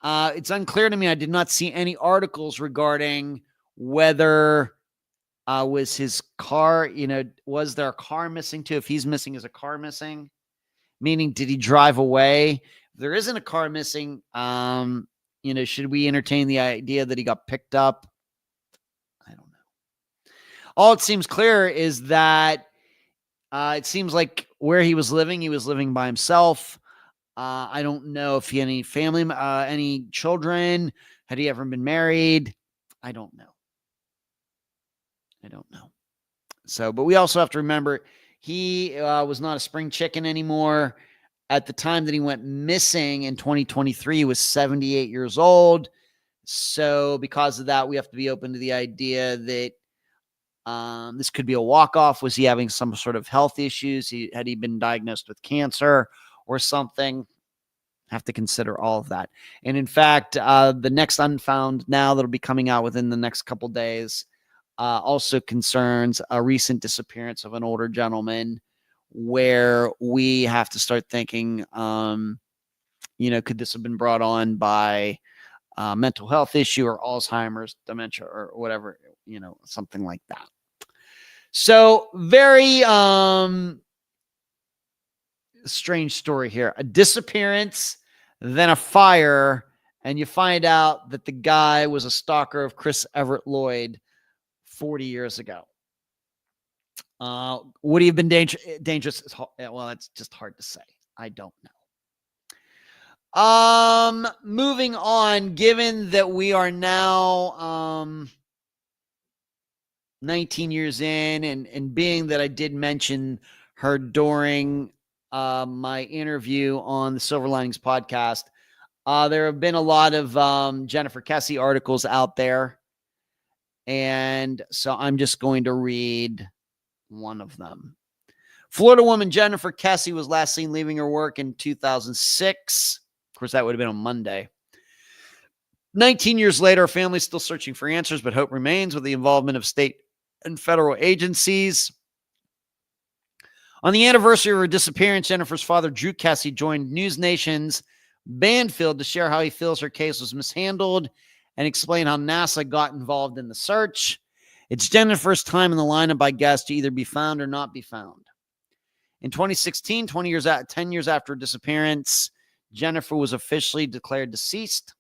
It's unclear to me. I did not see any articles regarding whether was his car, was there a car missing too? If he's missing, is a car missing? Meaning, did he drive away? If there isn't a car missing, should we entertain the idea that he got picked up? I don't know. All it seems clear is that It seems like where he was living by himself. I don't know if he had any family, any children. Had he ever been married? I don't know. So, but we also have to remember he was not a spring chicken anymore. At the time that he went missing in 2023, he was 78 years old. So, because of that, we have to be open to the idea that this could be a walk-off. Was he having some sort of health issues? Had he been diagnosed with cancer or something? Have to consider all of that. And in fact, the next Unfound now that'll be coming out within the next couple days also concerns a recent disappearance of an older gentleman, where we have to start thinking, could this have been brought on by mental health issue or Alzheimer's, dementia, or whatever, something like that. So very strange story here. A disappearance, then a fire, and you find out that the guy was a stalker of Chris Everett Lloyd 40 years ago. Would he have been dangerous? Well, it's just hard to say. I don't know. Moving on, given that we are now 19 years in, and being that I did mention her during my interview on the Silver Linings podcast, there have been a lot of Jennifer Kesse articles out there. And so I'm just going to read one of them. Florida woman Jennifer Kesse was last seen leaving her work in 2006. Of course, that would have been on Monday. 19 years later, her family's still searching for answers, but hope remains with the involvement of state and federal agencies. On the anniversary of her disappearance, Jennifer's father, Drew Kesse, joined News Nation's Banfield to share how he feels her case was mishandled and explain how NASA got involved in the search. It's Jennifer's time in the lineup, I guess, to either be found or not be found. In 2016, 10 years after her disappearance, Jennifer was officially declared deceased.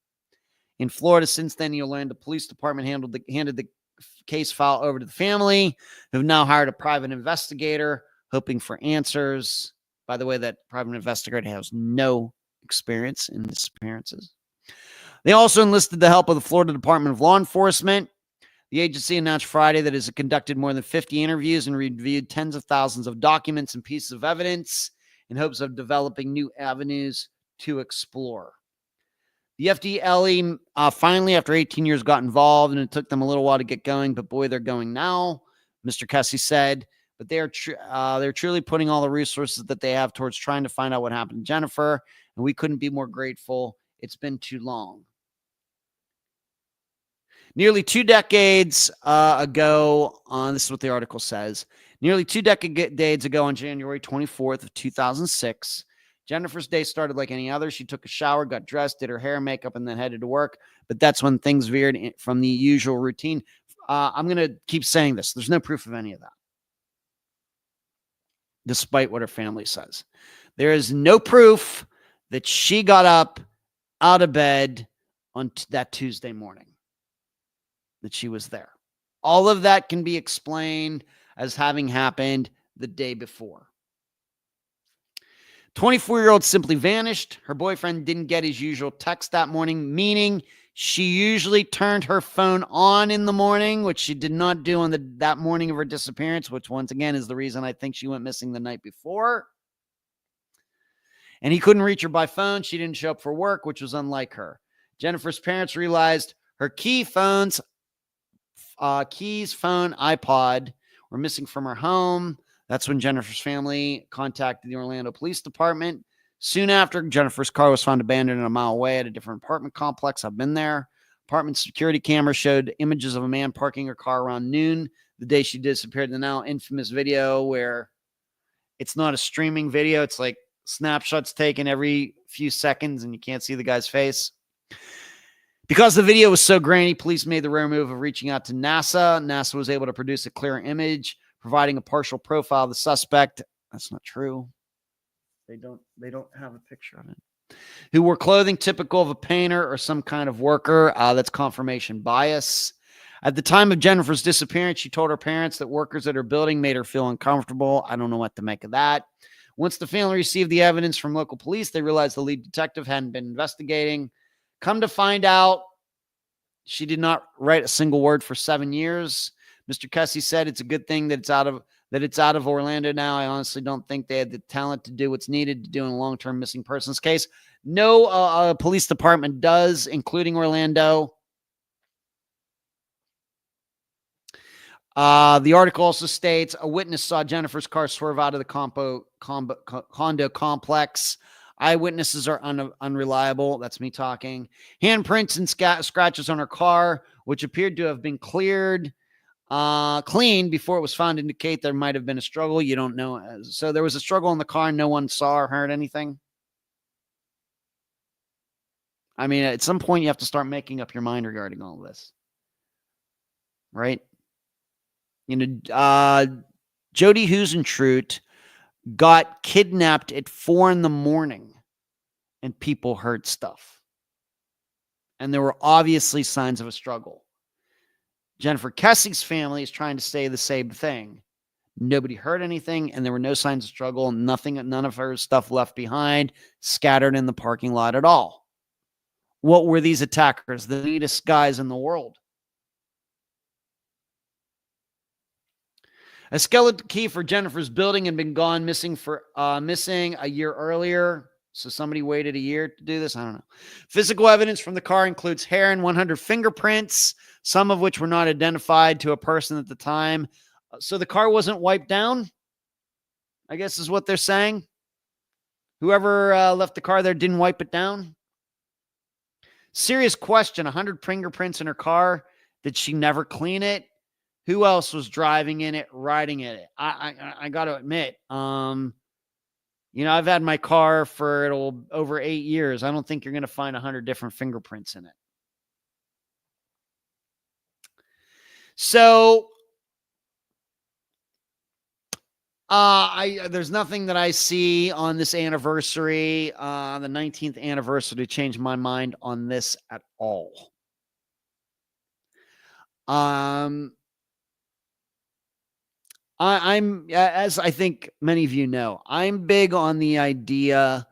In Florida, since then, the Orlando Police Department handed the case file over to the family, who have now hired a private investigator, hoping for answers. By the way, that private investigator has no experience in disappearances. They also enlisted the help of the Florida Department of Law Enforcement. The agency announced Friday that it has conducted more than 50 interviews and reviewed tens of thousands of documents and pieces of evidence in hopes of developing new avenues to explore. The FDLE finally, after 18 years, got involved, and it took them a little while to get going, but boy, they're going now, Mr. Kesse said. But they're truly putting all the resources that they have towards trying to find out what happened to Jennifer, and we couldn't be more grateful. It's been too long. Nearly 2 decades ago, this is what the article says, nearly 2 decades ago on January 24th of 2006, Jennifer's day started like any other. She took a shower, got dressed, did her hair, makeup, and then headed to work. But that's when things veered from the usual routine. I'm going to keep saying this. There's no proof of any of that, despite what her family says. There is no proof that she got up out of bed on that Tuesday morning, that she was there. All of that can be explained as having happened the day before. 24-year-old simply vanished. Her boyfriend didn't get his usual text that morning, meaning she usually turned her phone on in the morning, which she did not do on that morning of her disappearance, which once again is the reason I think she went missing the night before. And he couldn't reach her by phone. She didn't show up for work, which was unlike her. Jennifer's parents realized her keys, phone, iPod were missing from her home. That's when Jennifer's family contacted the Orlando Police Department. Soon after, Jennifer's car was found abandoned a mile away at a different apartment complex. I've been there. Apartment security camera showed images of a man parking her car around noon the day she disappeared. The now infamous video where it's not a streaming video. It's like snapshots taken every few seconds and you can't see the guy's face. Because the video was so grainy, police made the rare move of reaching out to NASA. NASA was able to produce a clear image, providing a partial profile of the suspect. That's not true. They don't have a picture of it. Who wore clothing typical of a painter or some kind of worker. That's confirmation bias. At the time of Jennifer's disappearance, she told her parents that workers at her building made her feel uncomfortable. I don't know what to make of that. Once the family received the evidence from local police, they realized the lead detective hadn't been investigating. Come to find out, she did not write a single word for 7 years. Mr. Kessie said it's a good thing that it's out of Orlando now. I honestly don't think they had the talent to do what's needed to do in a long-term missing persons case. No police department does, including Orlando. The article also states a witness saw Jennifer's car swerve out of the condo complex. Eyewitnesses are unreliable. That's me talking. Handprints and scratches on her car, which appeared to have been cleaned before it was found, indicate there might have been a struggle. You don't know. So there was a struggle in the car. No one saw or heard anything. I mean, at some point you have to start making up your mind regarding all of this, right? You know, Jody Husentrut got kidnapped at 4 a.m. and people heard stuff. And there were obviously signs of a struggle. Jennifer Kessie's family is trying to say the same thing. Nobody heard anything, and there were no signs of struggle. None of her stuff left behind, scattered in the parking lot at all. What were these attackers? The neatest guys in the world. A skeleton key for Jennifer's building had been gone missing a year earlier. So somebody waited a year to do this. I don't know. Physical evidence from the car includes hair and 100 fingerprints, some of which were not identified to a person at the time. So the car wasn't wiped down, I guess is what they're saying. Whoever left the car there didn't wipe it down. Serious question. 100 fingerprints in her car. Did she never clean it? Who else was driving in it, riding in it? I got to admit, you know, I've had my car for over 8 years. I don't think you're going to find 100 different fingerprints in it. So, there's nothing that I see on this anniversary, the 19th anniversary, to change my mind on this at all. I'm, as I think many of you know, I'm big on the idea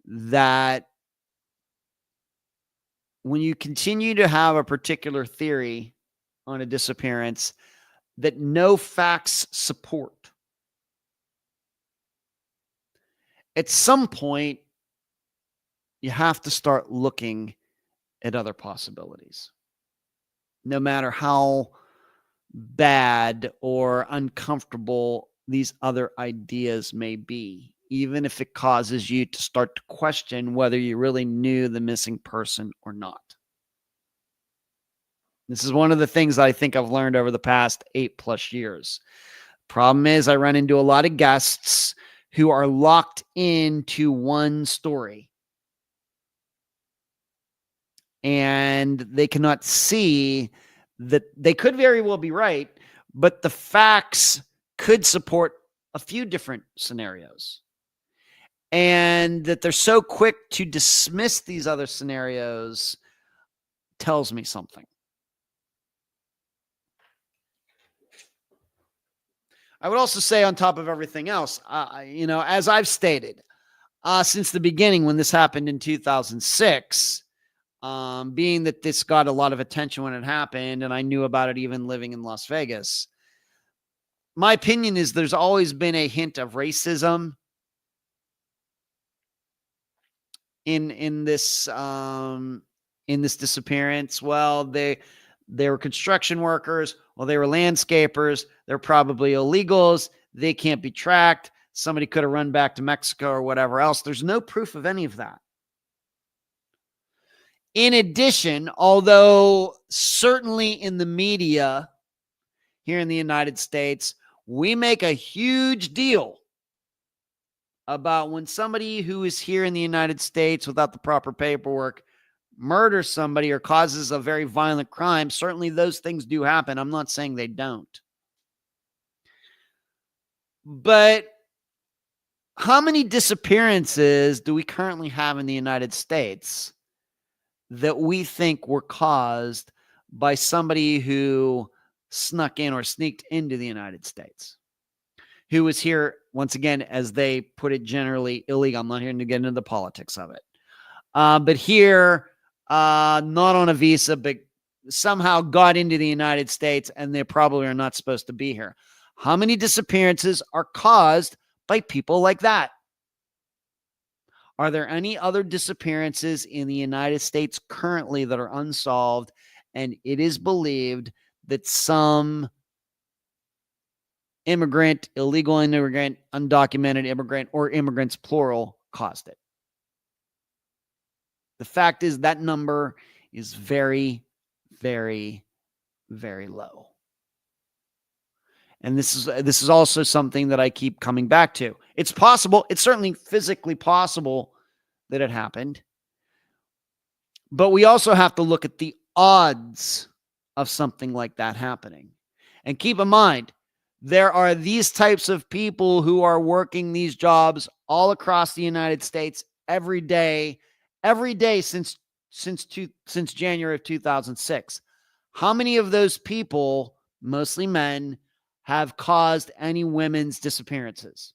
that when you continue to have a particular theory on a disappearance that no facts support, at some point, you have to start looking at other possibilities, no matter how bad or uncomfortable these other ideas may be, even if it causes you to start to question whether you really knew the missing person or not. This is one of the things I think I've learned over the past 8+ years. Problem is, I run into a lot of guests who are locked into one story, and they cannot see that they could very well be right, but the facts could support a few different scenarios. And that they're so quick to dismiss these other scenarios tells me something. I would also say, on top of everything else, you know, as I've stated, since the beginning when this happened in 2006, being that this got a lot of attention when it happened, and I knew about it even living in Las Vegas, my opinion is there's always been a hint of racism in this disappearance. Well, they were construction workers. Well, they were landscapers. They're probably illegals. They can't be tracked. Somebody could have run back to Mexico or whatever else. There's no proof of any of that. In addition, although certainly in the media here in the United States, we make a huge deal about when somebody who is here in the United States without the proper paperwork murders somebody or causes a very violent crime. Certainly those things do happen. I'm not saying they don't. But how many disappearances do we currently have in the United States that we think were caused by somebody who snuck in or sneaked into the United States, who was here, once again, as they put it, generally illegal. I'm not here to get into the politics of it. But here, not on a visa, but somehow got into the United States, and they probably are not supposed to be here. How many disappearances are caused by people like that? Are there any other disappearances in the United States currently that are unsolved? And it is believed that some immigrant, illegal immigrant, undocumented immigrant, or immigrants, plural, caused it. The fact is that number is very, very, very low. And this is also something that I keep coming back to. It's possible. It's certainly physically possible that it happened. But we also have to look at the odds of something like that happening. And keep in mind, there are these types of people who are working these jobs all across the United States every day since January of 2006. How many of those people, mostly men, have caused any women's disappearances?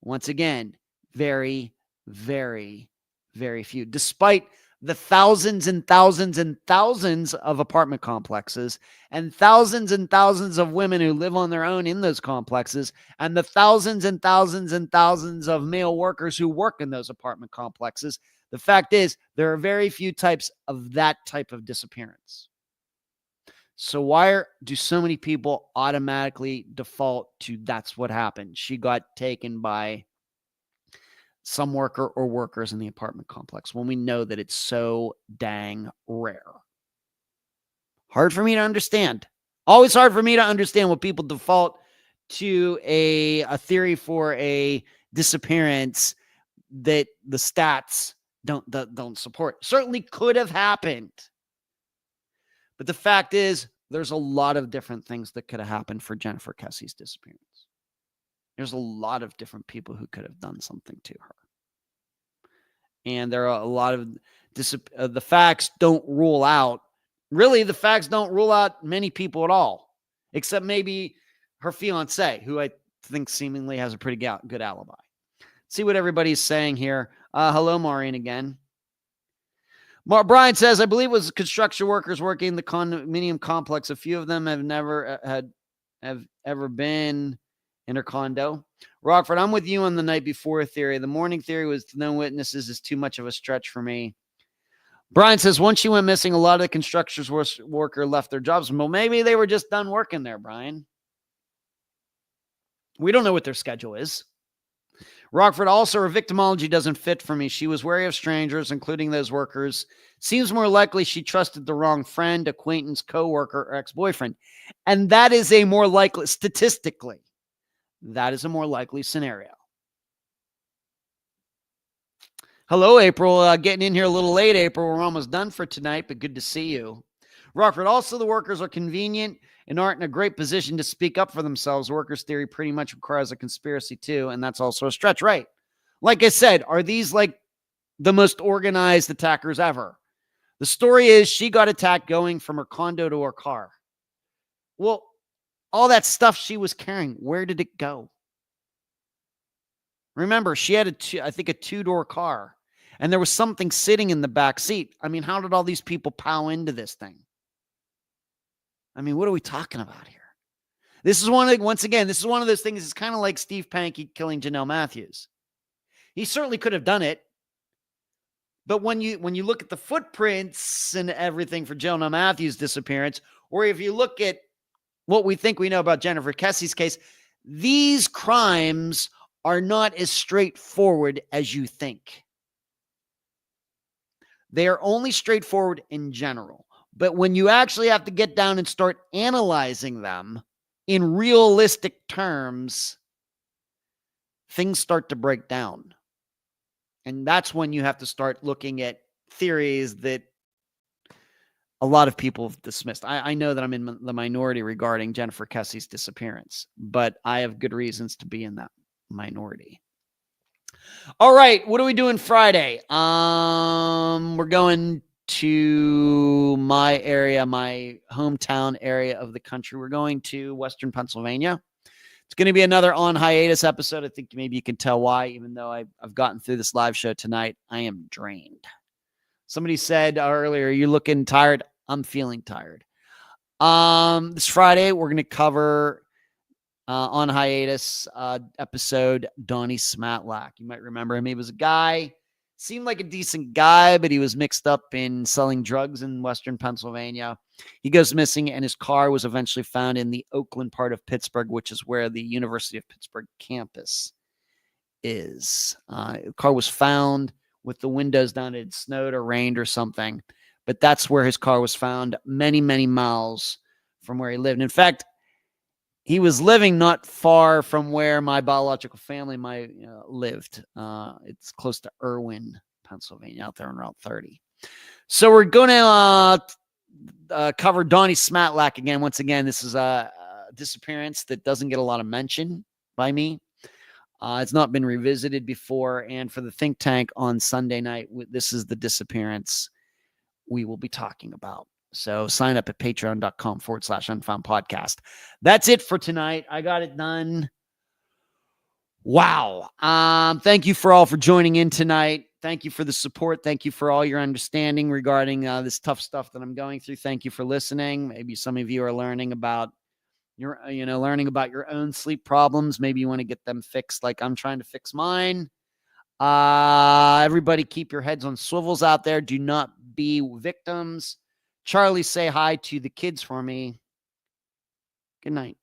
Once again, very, very, very few. Despite the thousands and thousands and thousands of apartment complexes and thousands of women who live on their own in those complexes, and the thousands and thousands and thousands of male workers who work in those apartment complexes, the fact is there are very few types of that type of disappearance. So why do so many people automatically default to that's what happened? She got taken by some worker or workers in the apartment complex, when we know that it's so dang rare. Hard for me to understand. Always hard for me to understand what people default to a theory for a disappearance that the stats don't support. Certainly could have happened. But the fact is, there's a lot of different things that could have happened for Jennifer Kessie's disappearance. There's a lot of different people who could have done something to her. And there are a lot of the facts don't rule out. Really, the facts don't rule out many people at all, except maybe her fiance, who I think seemingly has a pretty good alibi. See what everybody's saying here. Hello, Maureen again. Brian says, I believe it was construction workers working in the condominium complex. A few of them have ever been in her condo. Rockford, I'm with you on the night before theory. The morning theory was no witnesses is too much of a stretch for me. Brian says, once she went missing, a lot of the construction worker left their jobs. Well, maybe they were just done working there, Brian. We don't know what their schedule is. Rockford, also, her victimology doesn't fit for me. She was wary of strangers, including those workers. Seems more likely she trusted the wrong friend, acquaintance, coworker, or ex-boyfriend. And that is a more likely, statistically, that is a more likely scenario. Hello, April. Getting in here a little late, April. We're almost done for tonight, but good to see you. Rockford, also, the workers are convenient and aren't in a great position to speak up for themselves. Workers' theory pretty much requires a conspiracy too, and that's also a stretch, right? Like I said, are these like the most organized attackers ever? The story is she got attacked going from her condo to her car. Well, all that stuff she was carrying, where did it go? Remember, she had I think a two-door car, and there was something sitting in the back seat. I mean, how did all these people pow into this thing? I mean, what are we talking about here? This is once again, this is one of those things. It's kind of like Steve Pankey killing Janelle Matthews. He certainly could have done it. But when you look at the footprints and everything for Janelle Matthews' disappearance, or if you look at what we think we know about Jennifer Kessie's case, these crimes are not as straightforward as you think. They are only straightforward in general. But when you actually have to get down and start analyzing them in realistic terms, things start to break down. And that's when you have to start looking at theories that a lot of people have dismissed. I know that I'm in the minority regarding Jennifer Kessie's disappearance, but I have good reasons to be in that minority. All right, what are we doing Friday? We're going to my area, my hometown area of the country. We're going to Western Pennsylvania. It's going to be another on hiatus episode. I think maybe you can tell why, even though I've gotten through this live show tonight, I am drained. Somebody said earlier, "You're looking tired." I'm feeling tired. This Friday, we're going to cover on hiatus episode Donnie Smatlack. You might remember him. He was a guy, seemed like a decent guy, but he was mixed up in selling drugs in Western Pennsylvania. He goes missing, and his car was eventually found in the Oakland part of Pittsburgh, which is where the University of Pittsburgh campus is. The car was found with the windows down. It had snowed or rained or something, but that's where his car was found, many, many miles from where he lived. In fact, he was living not far from where my biological family lived. It's close to Irwin, Pennsylvania, out there on Route 30. So we're going to cover Donnie Smatlack again. Once again, this is a disappearance that doesn't get a lot of mention by me. It's not been revisited before. And for the think tank on Sunday night, this is the disappearance we will be talking about. So sign up at patreon.com/unfound podcast. That's it for tonight. I got it done. Wow. Thank you for all for joining in tonight. Thank you for the support. Thank you for all your understanding regarding this tough stuff that I'm going through. Thank you for listening. Maybe some of you are learning about your own sleep problems. Maybe you want to get them fixed like I'm trying to fix mine. Everybody keep your heads on swivels out there. Do not be victims. Charlie, say hi to the kids for me. Good night.